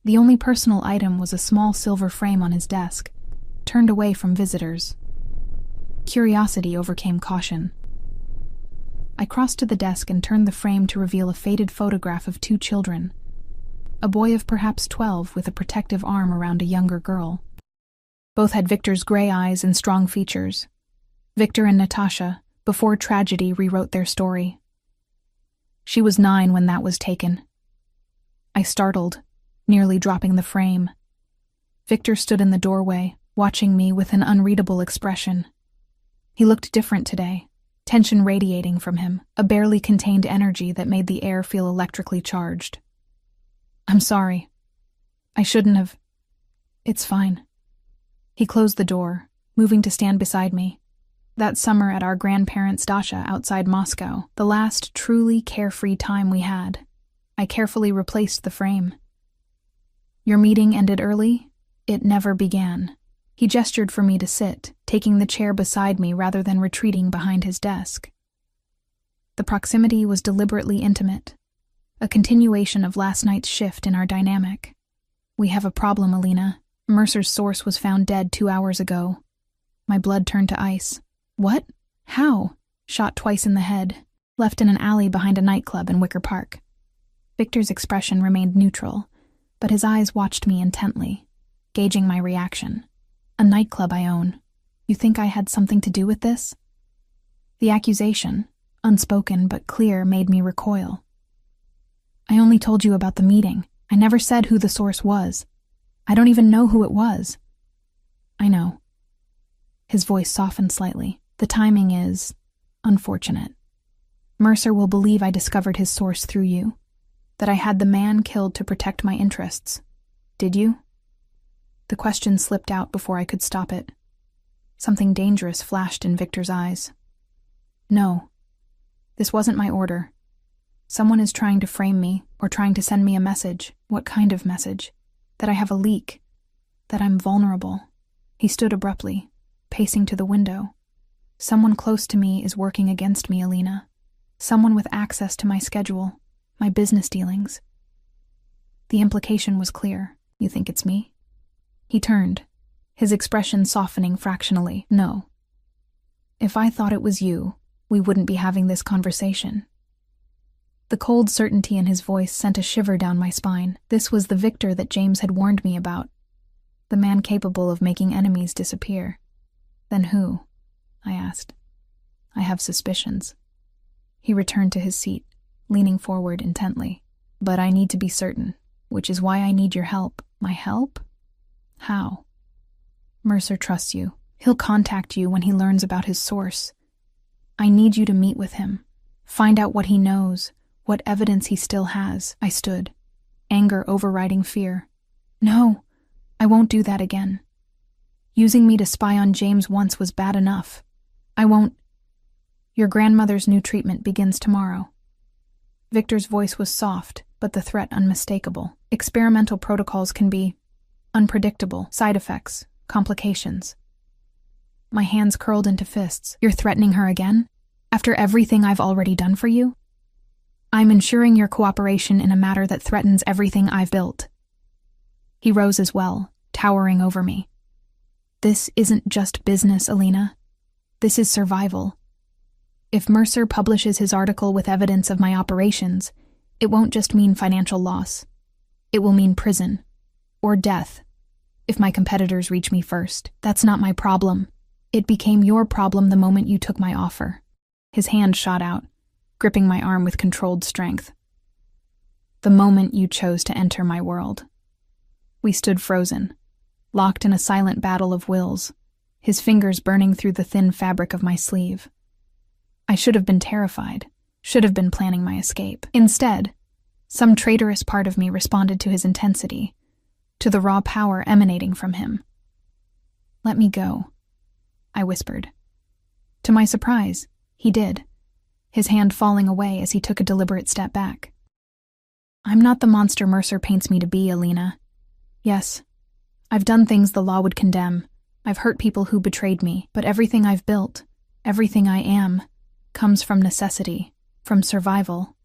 The only personal item was a small silver frame on his desk, turned away from visitors. Curiosity overcame caution. I crossed to the desk and turned the frame to reveal a faded photograph of two children. A boy of perhaps 12 with a protective arm around a younger girl. Both had Victor's gray eyes and strong features. Victor and Natasha, before tragedy, rewrote their story. She was 9 when that was taken. I startled, nearly dropping the frame. Victor stood in the doorway, watching me with an unreadable expression. He looked different today, tension radiating from him, a barely contained energy that made the air feel electrically charged. I'm sorry. I shouldn't have. It's fine. He closed the door, moving to stand beside me. That summer at our grandparents' dacha outside Moscow, the last truly carefree time we had, I carefully replaced the frame. Your meeting ended early? It never began. He gestured for me to sit, taking the chair beside me rather than retreating behind his desk. The proximity was deliberately intimate, a continuation of last night's shift in our dynamic. We have a problem, Alina. Mercer's source was found dead 2 hours ago. My blood turned to ice. What? How? Shot twice in the head, left in an alley behind a nightclub in Wicker Park. Victor's expression remained neutral, but his eyes watched me intently, gauging my reaction. A nightclub I own. You think I had something to do with this? The accusation, unspoken but clear, made me recoil. I only told you about the meeting. I never said who the source was. I don't even know who it was. I know. His voice softened slightly. The timing is unfortunate. Mercer will believe I discovered his source through you. That I had the man killed to protect my interests. Did you? The question slipped out before I could stop it. Something dangerous flashed in Victor's eyes. No. This wasn't my order. Someone is trying to frame me, or trying to send me a message. What kind of message? That I have a leak. That I'm vulnerable. He stood abruptly, pacing to the window. Someone close to me is working against me, Alina. Someone with access to my schedule, my business dealings. The implication was clear. You think it's me? He turned, his expression softening fractionally. No. If I thought it was you, we wouldn't be having this conversation. The cold certainty in his voice sent a shiver down my spine. This was the Victor that James had warned me about. The man capable of making enemies disappear. Then who? I asked. I have suspicions. He returned to his seat, leaning forward intently. But I need to be certain, which is why I need your help. My help? How? Mercer trusts you. He'll contact you when he learns about his source. I need you to meet with him. Find out what he knows, what evidence he still has. I stood, anger overriding fear. No, I won't do that again. Using me to spy on James once was bad enough. I won't. Your grandmother's new treatment begins tomorrow. Victor's voice was soft, but the threat unmistakable. Experimental protocols can be unpredictable. Side effects, complications. My hands curled into fists. You're threatening her again? After everything I've already done for you? I'm ensuring your cooperation in a matter that threatens everything I've built. He rose as well, towering over me. This isn't just business, Alina. This is survival. If Mercer publishes his article with evidence of my operations, it won't just mean financial loss. It will mean prison. Or death. If my competitors reach me first. That's not my problem. It became your problem the moment you took my offer. His hand shot out, gripping my arm with controlled strength. The moment you chose to enter my world. We stood frozen, locked in a silent battle of wills, his fingers burning through the thin fabric of my sleeve. I should have been terrified, should have been planning my escape. Instead, some traitorous part of me responded to his intensity, to the raw power emanating from him. Let me go, I whispered. To my surprise, he did, his hand falling away as he took a deliberate step back. I'm not the monster Mercer paints me to be, Alina. Yes, I've done things the law would condemn. I've hurt people who betrayed me, but everything I've built, everything I am, comes from necessity, from survival.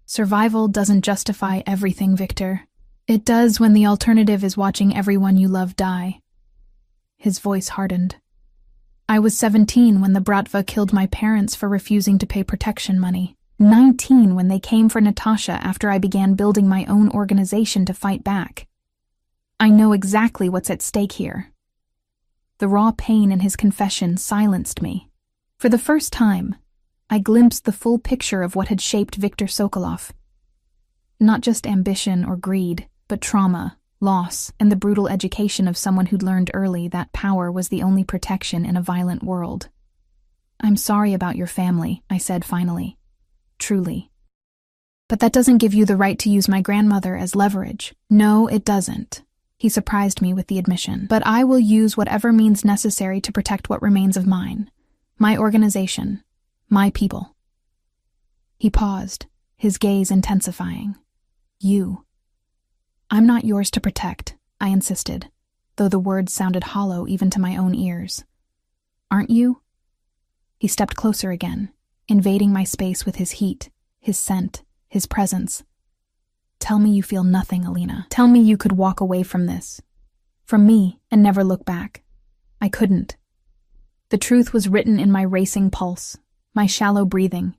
Survival doesn't justify everything, Victor. It does when the alternative is watching everyone you love die. His voice hardened. I was 17 when the Bratva killed my parents for refusing to pay protection money. 19 when they came for Natasha after I began building my own organization to fight back. I know exactly what's at stake here. The raw pain in his confession silenced me. For the first time, I glimpsed the full picture of what had shaped Viktor Sokolov. Not just ambition or greed, but trauma, loss, and the brutal education of someone who'd learned early that power was the only protection in a violent world. I'm sorry about your family, I said finally. Truly. But that doesn't give you the right to use my grandmother as leverage. No, it doesn't. He surprised me with the admission. But I will use whatever means necessary to protect what remains of mine. My organization. My people. He paused, his gaze intensifying. You. I'm not yours to protect, I insisted, though the words sounded hollow even to my own ears. Aren't you? He stepped closer again, invading my space with his heat, his scent, his presence. Tell me you feel nothing, Alina. Tell me you could walk away from this. From me, and never look back. I couldn't. The truth was written in my racing pulse, my shallow breathing,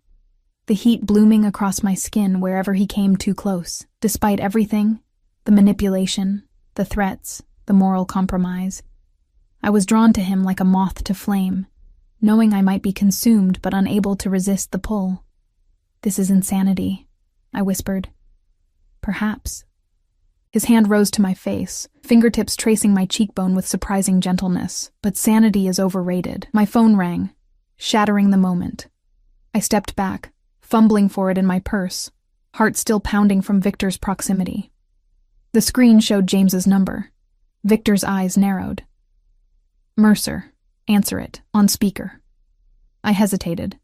the heat blooming across my skin wherever he came too close. Despite everything, the manipulation, the threats, the moral compromise, I was drawn to him like a moth to flame, knowing I might be consumed but unable to resist the pull. This is insanity, I whispered. Perhaps. His hand rose to my face, fingertips tracing my cheekbone with surprising gentleness. But sanity is overrated. My phone rang, shattering the moment. I stepped back, fumbling for it in my purse, heart still pounding from Victor's proximity. The screen showed James's number. Victor's eyes narrowed. "Mercer, answer it, on speaker." I hesitated,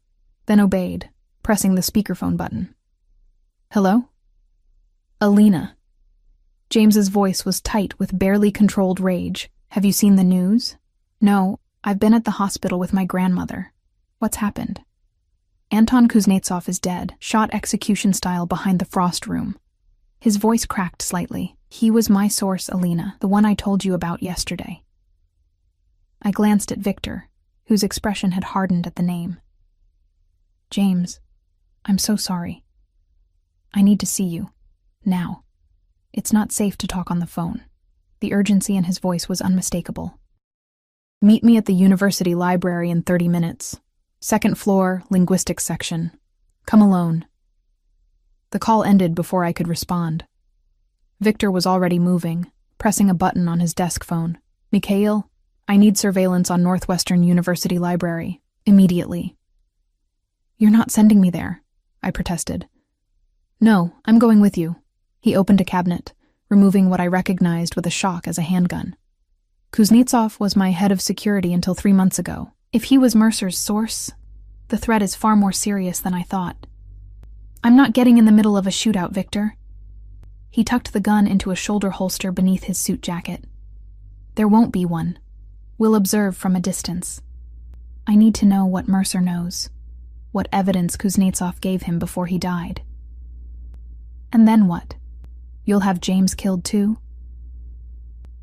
then obeyed, pressing the speakerphone button. "Hello?" "Alina." James's voice was tight with barely controlled rage. "Have you seen the news?" "No, I've been at the hospital with my grandmother." "What's happened?" "Anton Kuznetsov is dead, shot execution style behind the frost room." His voice cracked slightly. "He was my source, Alina, the one I told you about yesterday." I glanced at Victor, whose expression had hardened at the name. "James, I'm so sorry. I need to see you. Now. It's not safe to talk on the phone." The urgency in his voice was unmistakable. "Meet me at the university library in 30 minutes. Second floor, linguistics section. Come alone." The call ended before I could respond. Victor was already moving, pressing a button on his desk phone. "Mikhail, I need surveillance on Northwestern University Library. Immediately." "You're not sending me there," I protested. "No, I'm going with you." He opened a cabinet, removing what I recognized with a shock as a handgun. "Kuznetsov was my head of security until 3 months ago. If he was Mercer's source, the threat is far more serious than I thought." "I'm not getting in the middle of a shootout, Victor." He tucked the gun into a shoulder holster beneath his suit jacket. "There won't be one. We'll observe from a distance. I need to know what Mercer knows, what evidence Kuznetsov gave him before he died." "And then what? You'll have James killed too?"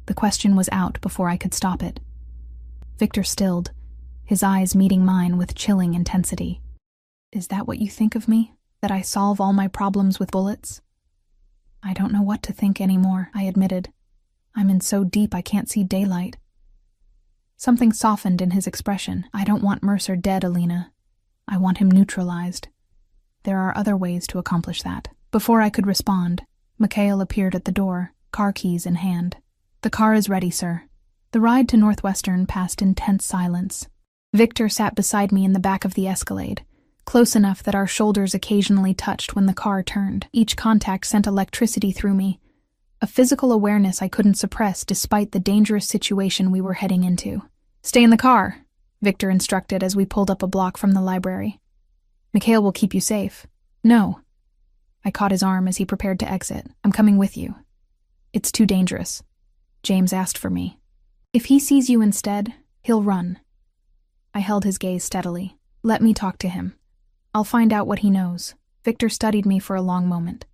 The question was out before I could stop it. Victor stilled, his eyes meeting mine with chilling intensity. "Is that what you think of me? That I solve all my problems with bullets?" "I don't know what to think anymore," I admitted. "I'm in so deep I can't see daylight." Something softened in his expression. "I don't want Mercer dead, Alina. I want him neutralized. There are other ways to accomplish that." Before I could respond, Mikhail appeared at the door, car keys in hand. "The car is ready, sir." The ride to Northwestern passed in tense silence. Victor sat beside me in the back of the Escalade, close enough that our shoulders occasionally touched when the car turned. Each contact sent electricity through me, a physical awareness I couldn't suppress despite the dangerous situation we were heading into. "Stay in the car," Victor instructed as we pulled up a block from the library. "Mikhail will keep you safe." "No." I caught his arm as he prepared to exit. "I'm coming with you." "It's too dangerous. James asked for me. If he sees you instead, he'll run." I held his gaze steadily. "Let me talk to him. I'll find out what he knows." Victor studied me for a long moment.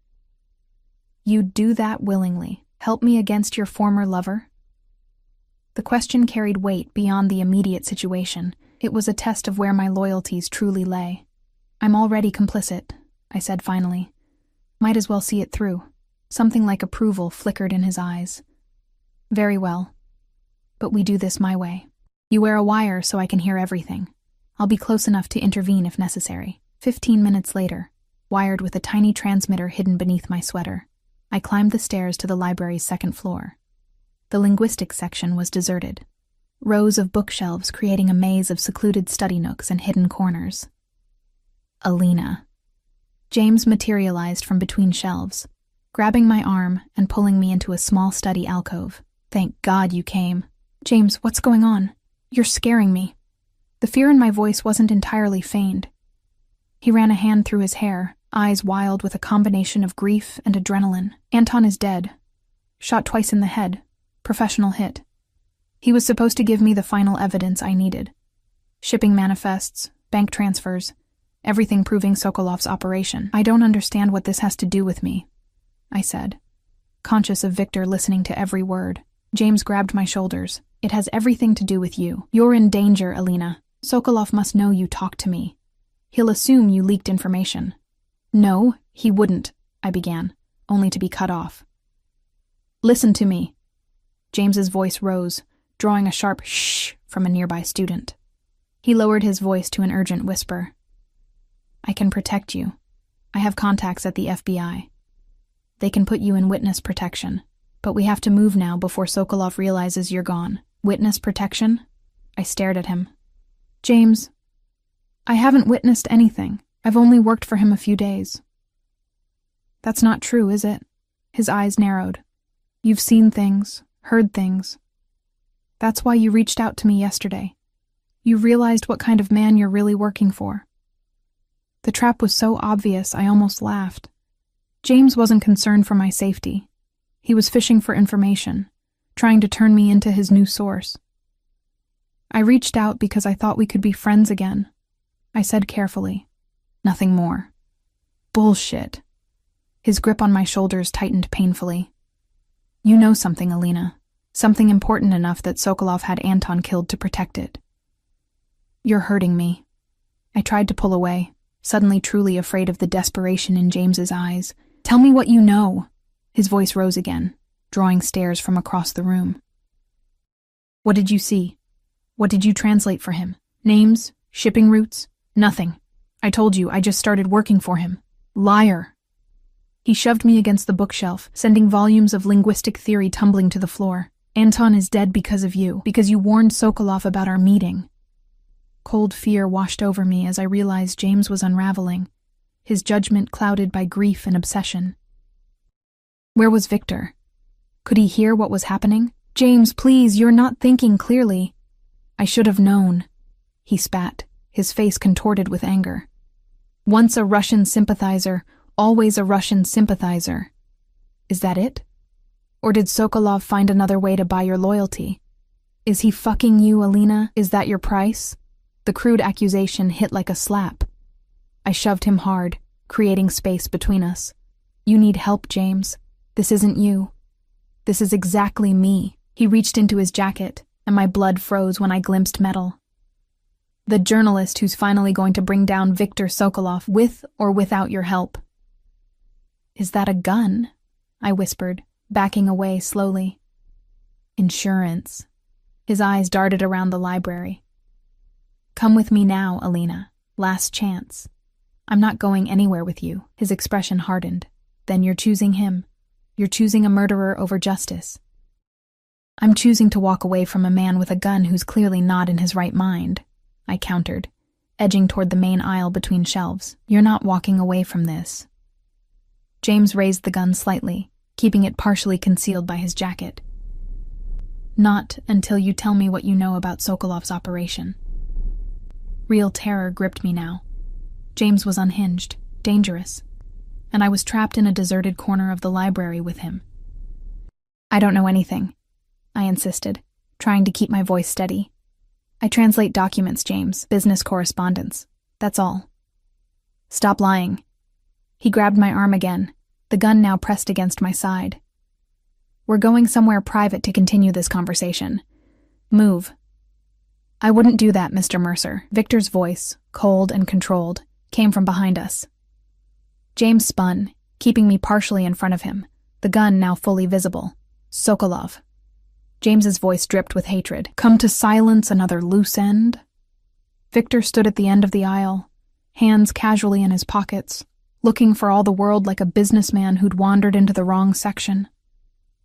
"You'd do that willingly? Help me against your former lover?" The question carried weight beyond the immediate situation. It was a test of where my loyalties truly lay. "I'm already complicit," I said finally. "Might as well see it through." Something like approval flickered in his eyes. "Very well. But we do this my way. You wear a wire so I can hear everything. I'll be close enough to intervene if necessary." 15 minutes later, wired with a tiny transmitter hidden beneath my sweater, I climbed the stairs to the library's second floor. The linguistics section was deserted, rows of bookshelves creating a maze of secluded study nooks and hidden corners. Alina. James materialized from between shelves, grabbing my arm and pulling me into a small study alcove. "Thank God you came." "James, what's going on? You're scaring me." The fear in my voice wasn't entirely feigned. He ran a hand through his hair, eyes wild with a combination of grief and adrenaline. "Anton is dead. Shot twice in the head. Professional hit. He was supposed to give me the final evidence I needed. Shipping manifests, bank transfers, everything proving Sokolov's operation. I don't understand what this has to do with me," I said, conscious of Victor listening to every word. James grabbed my shoulders. "It has everything to do with you. You're in danger, Alina. Sokolov must know you talked to me. He'll assume you leaked information." "No, he wouldn't," I began, only to be cut off. "Listen to me." James's voice rose, drawing a sharp shh from a nearby student. He lowered his voice to an urgent whisper. "I can protect you. I have contacts at the FBI. They can put you in witness protection, but we have to move now before Sokolov realizes you're gone." "Witness protection?" I stared at him. "James, I haven't witnessed anything. I've only worked for him a few days." That's not true, is it? His eyes narrowed. You've seen things, heard things. That's why you reached out to me yesterday. You realized what kind of man you're really working for. The trap was so obvious, I almost laughed. James wasn't concerned for my safety. He was fishing for information, trying to turn me into his new source. I reached out because I thought we could be friends again. I said carefully. Nothing more. Bullshit. His grip on my shoulders tightened painfully. You know something, Alina. Something important enough that Sokolov had Anton killed to protect it. You're hurting me. I tried to pull away, suddenly truly afraid of the desperation in James's eyes. Tell me what you know. His voice rose again, drawing stares from across the room. What did you see? What did you translate for him? Names? Shipping routes? Nothing. I told you, I just started working for him. Liar. He shoved me against the bookshelf, sending volumes of linguistic theory tumbling to the floor. Anton is dead because of you, because you warned Sokolov about our meeting. Cold fear washed over me as I realized James was unraveling, his judgment clouded by grief and obsession. Where was Victor? Could he hear what was happening? James, please, you're not thinking clearly. I should have known. He spat, his face contorted with anger. Once a Russian sympathizer, always a Russian sympathizer. Is that it? Or did Sokolov find another way to buy your loyalty? Is he fucking you, Alina? Is that your price? The crude accusation hit like a slap. I shoved him hard, creating space between us. You need help, James. This isn't you. This is exactly me. He reached into his jacket, and my blood froze when I glimpsed metal. The journalist who's finally going to bring down Viktor Sokolov with or without your help. Is that a gun? I whispered, backing away slowly. Insurance. His eyes darted around the library. Come with me now, Alina. Last chance. I'm not going anywhere with you. His expression hardened. Then you're choosing him. You're choosing a murderer over justice. I'm choosing to walk away from a man with a gun who's clearly not in his right mind, I countered, edging toward the main aisle between shelves. You're not walking away from this. James raised the gun slightly, keeping it partially concealed by his jacket. Not until you tell me what you know about Sokolov's operation. Real terror gripped me now. James was unhinged, dangerous, and I was trapped in a deserted corner of the library with him. I don't know anything, I insisted, trying to keep my voice steady. I translate documents, James, business correspondence. That's all. Stop lying. He grabbed my arm again, the gun now pressed against my side. We're going somewhere private to continue this conversation. Move. I wouldn't do that, Mr. Mercer. Victor's voice, cold and controlled, came from behind us. James spun, keeping me partially in front of him, the gun now fully visible. Sokolov. James's voice dripped with hatred. Come to silence another loose end? Victor stood at the end of the aisle, hands casually in his pockets, looking for all the world like a businessman who'd wandered into the wrong section.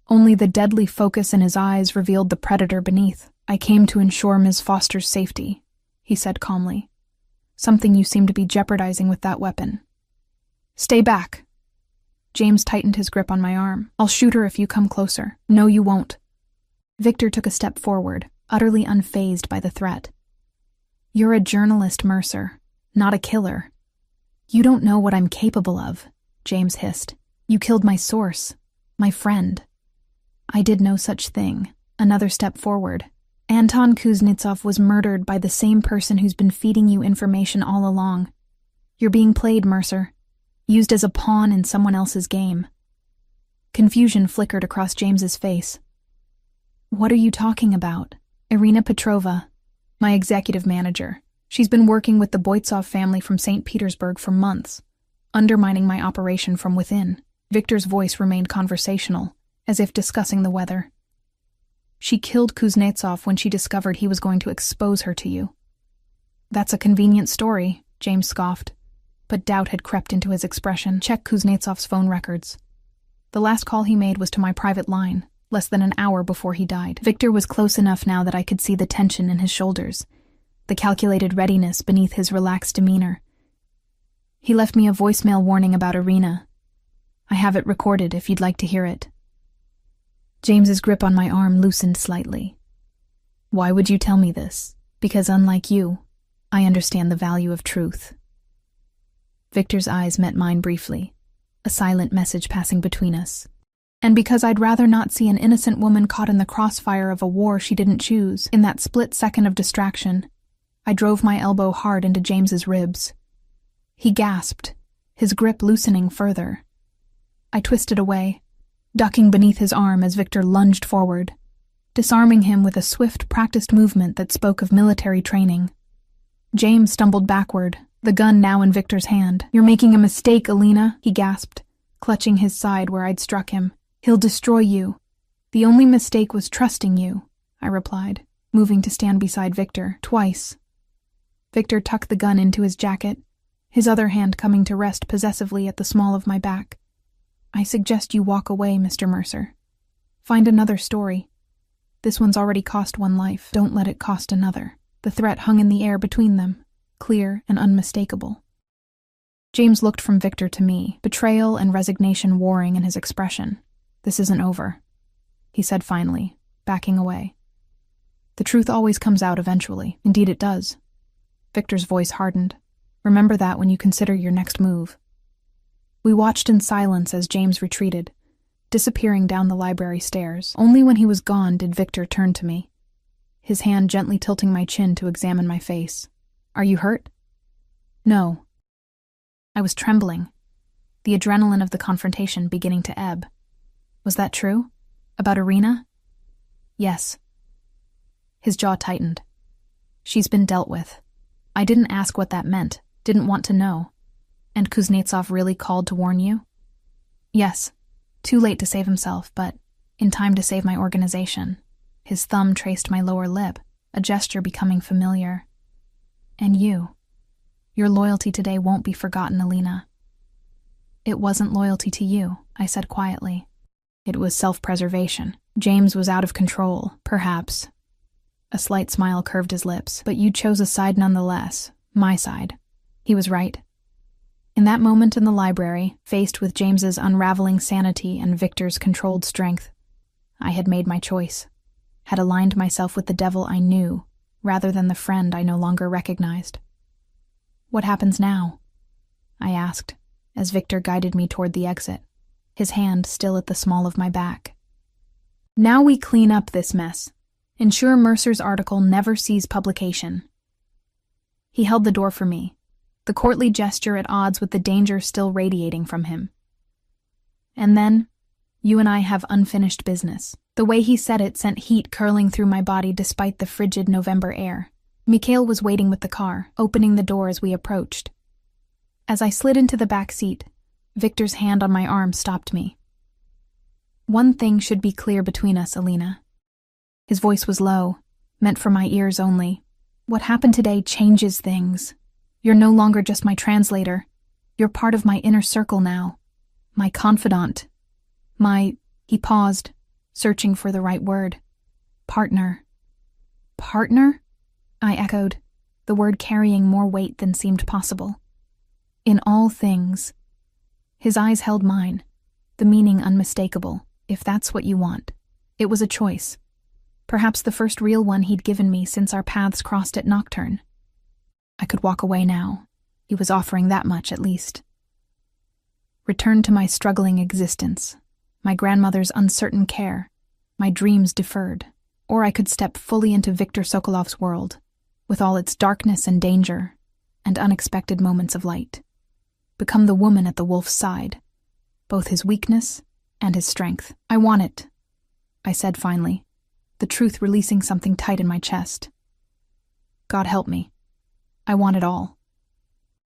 Only the deadly focus in his eyes revealed the predator beneath. I came to ensure Ms. Foster's safety, he said calmly. Something you seem to be jeopardizing with that weapon. Stay back. James tightened his grip on my arm. I'll shoot her if you come closer. No, you won't. Victor took a step forward, utterly unfazed by the threat. You're a journalist, Mercer, not a killer. You don't know what I'm capable of, James hissed. You killed my source, my friend. I did no such thing. Another step forward. Anton Kuznetsov was murdered by the same person who's been feeding you information all along. You're being played, Mercer. Used as a pawn in someone else's game. Confusion flickered across James's face. What are you talking about? Irina Petrova, my executive manager. She's been working with the Boitsov family from St. Petersburg for months, undermining my operation from within. Victor's voice remained conversational, as if discussing the weather. She killed Kuznetsov when she discovered he was going to expose her to you. That's a convenient story, James scoffed, but doubt had crept into his expression. Check Kuznetsov's phone records. The last call he made was to my private line, less than an hour before he died. Victor was close enough now that I could see the tension in his shoulders, the calculated readiness beneath his relaxed demeanor. He left me a voicemail warning about Irina. I have it recorded if you'd like to hear it. James's grip on my arm loosened slightly. Why would you tell me this? Because unlike you, I understand the value of truth. Victor's eyes met mine briefly, a silent message passing between us. And because I'd rather not see an innocent woman caught in the crossfire of a war she didn't choose, in that split second of distraction, I drove my elbow hard into James's ribs. He gasped, his grip loosening further. I twisted away, ducking beneath his arm as Victor lunged forward, disarming him with a swift, practiced movement that spoke of military training. James stumbled backward, the gun now in Victor's hand. You're making a mistake, Alina, he gasped, clutching his side where I'd struck him. He'll destroy you. The only mistake was trusting you, I replied, moving to stand beside Victor, twice. Victor tucked the gun into his jacket, his other hand coming to rest possessively at the small of my back. I suggest you walk away, Mr. Mercer. Find another story. This one's already cost one life. Don't let it cost another. The threat hung in the air between them, clear and unmistakable. James looked from Victor to me, betrayal and resignation warring in his expression. This isn't over, he said finally, backing away. The truth always comes out eventually. Indeed it does. Victor's voice hardened. Remember that when you consider your next move. We watched in silence as James retreated, disappearing down the library stairs. Only when he was gone did Victor turn to me, his hand gently tilting my chin to examine my face. Are you hurt? No. I was trembling, the adrenaline of the confrontation beginning to ebb. Was that true? About Irina? Yes. His jaw tightened. She's been dealt with. I didn't ask what that meant, didn't want to know. And Kuznetsov really called to warn you? Yes. Too late to save himself, but in time to save my organization. His thumb traced my lower lip, a gesture becoming familiar. And you. Your loyalty today won't be forgotten, Alina. It wasn't loyalty to you, I said quietly. It was self-preservation. James was out of control, perhaps. A slight smile curved his lips, but you chose a side nonetheless, my side. He was right. In that moment in the library, faced with James's unraveling sanity and Victor's controlled strength, I had made my choice, had aligned myself with the devil I knew, rather than the friend I no longer recognized. What happens now? I asked, as Victor guided me toward the exit, his hand still at the small of my back. Now we clean up this mess. Ensure Mercer's article never sees publication. He held the door for me, the courtly gesture at odds with the danger still radiating from him. And then, you and I have unfinished business. The way he said it sent heat curling through my body despite the frigid November air. Mikhail was waiting with the car, opening the door as we approached. As I slid into the back seat, Victor's hand on my arm stopped me. One thing should be clear between us, Alina. His voice was low, meant for my ears only. What happened today changes things. You're no longer just my translator. You're part of my inner circle now. My confidant. He paused, searching for the right word. Partner. Partner? I echoed, the word carrying more weight than seemed possible. In all things. His eyes held mine, the meaning unmistakable, if that's what you want. It was a choice. Perhaps the first real one he'd given me since our paths crossed at Nocturne. I could walk away now. He was offering that much, at least. Return to my struggling existence, my grandmother's uncertain care, my dreams deferred, or I could step fully into Viktor Sokolov's world, with all its darkness and danger, and unexpected moments of light. Become the woman at the wolf's side, both his weakness and his strength. I want it, I said finally, the truth releasing something tight in my chest. God help me. I want it all.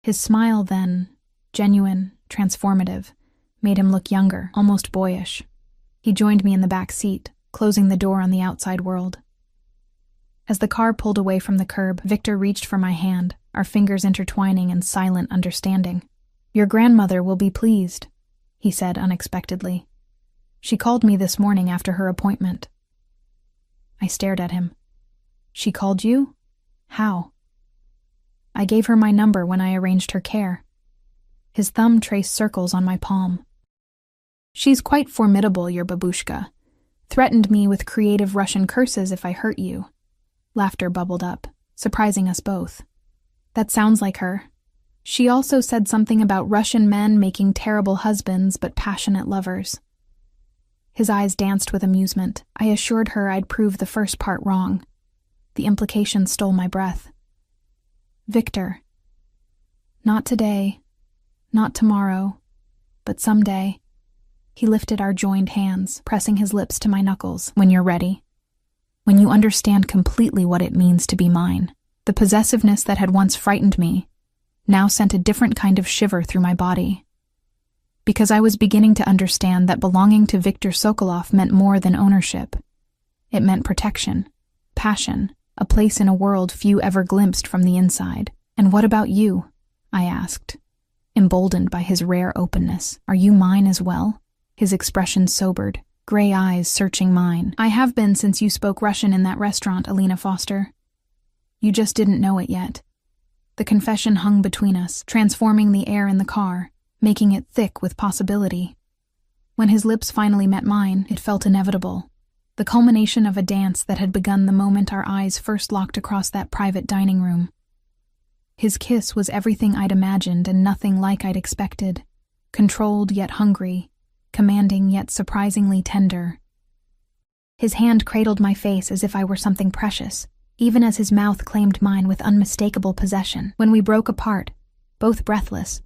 His smile then, genuine, transformative, made him look younger, almost boyish. He joined me in the back seat, closing the door on the outside world. As the car pulled away from the curb, Victor reached for my hand, our fingers intertwining in silent understanding. Your grandmother will be pleased, he said unexpectedly. She called me this morning after her appointment. I stared at him. She called you? How? I gave her my number when I arranged her care. His thumb traced circles on my palm. She's quite formidable, your babushka. Threatened me with creative Russian curses if I hurt you. Laughter bubbled up, surprising us both. That sounds like her. She also said something about Russian men making terrible husbands but passionate lovers. His eyes danced with amusement. I assured her I'd prove the first part wrong. The implication stole my breath. Victor. Not today, not tomorrow, but someday. He lifted our joined hands, pressing his lips to my knuckles. When you're ready. When you understand completely what it means to be mine. The possessiveness that had once frightened me now sent a different kind of shiver through my body. Because I was beginning to understand that belonging to Viktor Sokolov meant more than ownership. It meant protection, passion, a place in a world few ever glimpsed from the inside. And what about you? I asked, emboldened by his rare openness. Are you mine as well? His expression sobered, gray eyes searching mine. I have been since you spoke Russian in that restaurant, Alina Foster. You just didn't know it yet. The confession hung between us, transforming the air in the car, making it thick with possibility. When his lips finally met mine, it felt inevitable. The culmination of a dance that had begun the moment our eyes first locked across that private dining room. His kiss was everything I'd imagined and nothing like I'd expected. Controlled yet hungry, commanding yet surprisingly tender. His hand cradled my face as if I were something precious, even as his mouth claimed mine with unmistakable possession. When we broke apart, both breathless,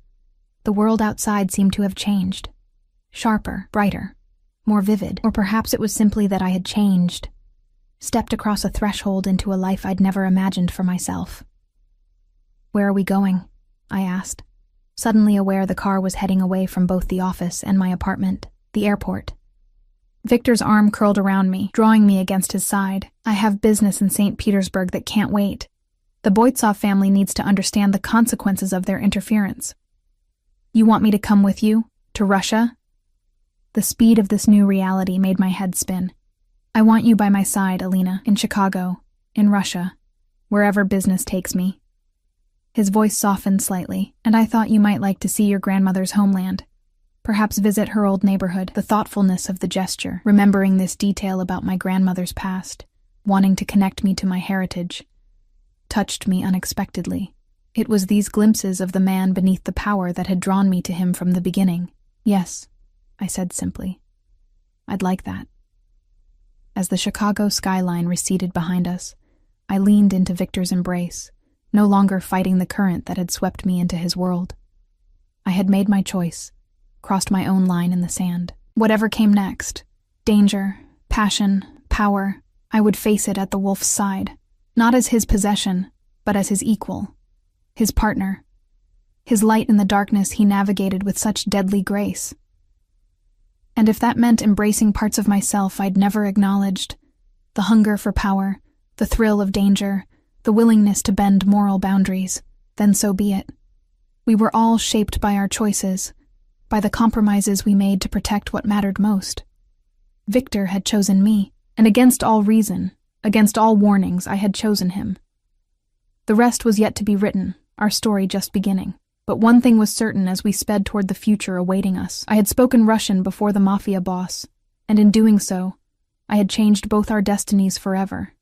the world outside seemed to have changed. Sharper, brighter, more vivid. Or perhaps it was simply that I had changed, stepped across a threshold into a life I'd never imagined for myself. Where are we going? I asked, suddenly aware the car was heading away from both the office and my apartment, the airport. Victor's arm curled around me, drawing me against his side. I have business in St. Petersburg that can't wait. The Boitsov family needs to understand the consequences of their interference. You want me to come with you? To Russia? The speed of this new reality made my head spin. I want you by my side, Alina, in Chicago, in Russia, wherever business takes me. His voice softened slightly, and I thought you might like to see your grandmother's homeland. Perhaps visit her old neighborhood. The thoughtfulness of the gesture, remembering this detail about my grandmother's past, wanting to connect me to my heritage, touched me unexpectedly. It was these glimpses of the man beneath the power that had drawn me to him from the beginning. Yes, I said simply. I'd like that. As the Chicago skyline receded behind us, I leaned into Victor's embrace, no longer fighting the current that had swept me into his world. I had made my choice, crossed my own line in the sand. Whatever came next, danger, passion, power, I would face it at the wolf's side, not as his possession, but as his equal, his partner. His light in the darkness he navigated with such deadly grace. And if that meant embracing parts of myself I'd never acknowledged, the hunger for power, the thrill of danger, the willingness to bend moral boundaries, then so be it. We were all shaped by our choices, by the compromises we made to protect what mattered most. Victor had chosen me, and against all reason, against all warnings, I had chosen him. The rest was yet to be written, our story just beginning. But one thing was certain as we sped toward the future awaiting us. I had spoken Russian before the Mafia boss, and in doing so, I had changed both our destinies forever.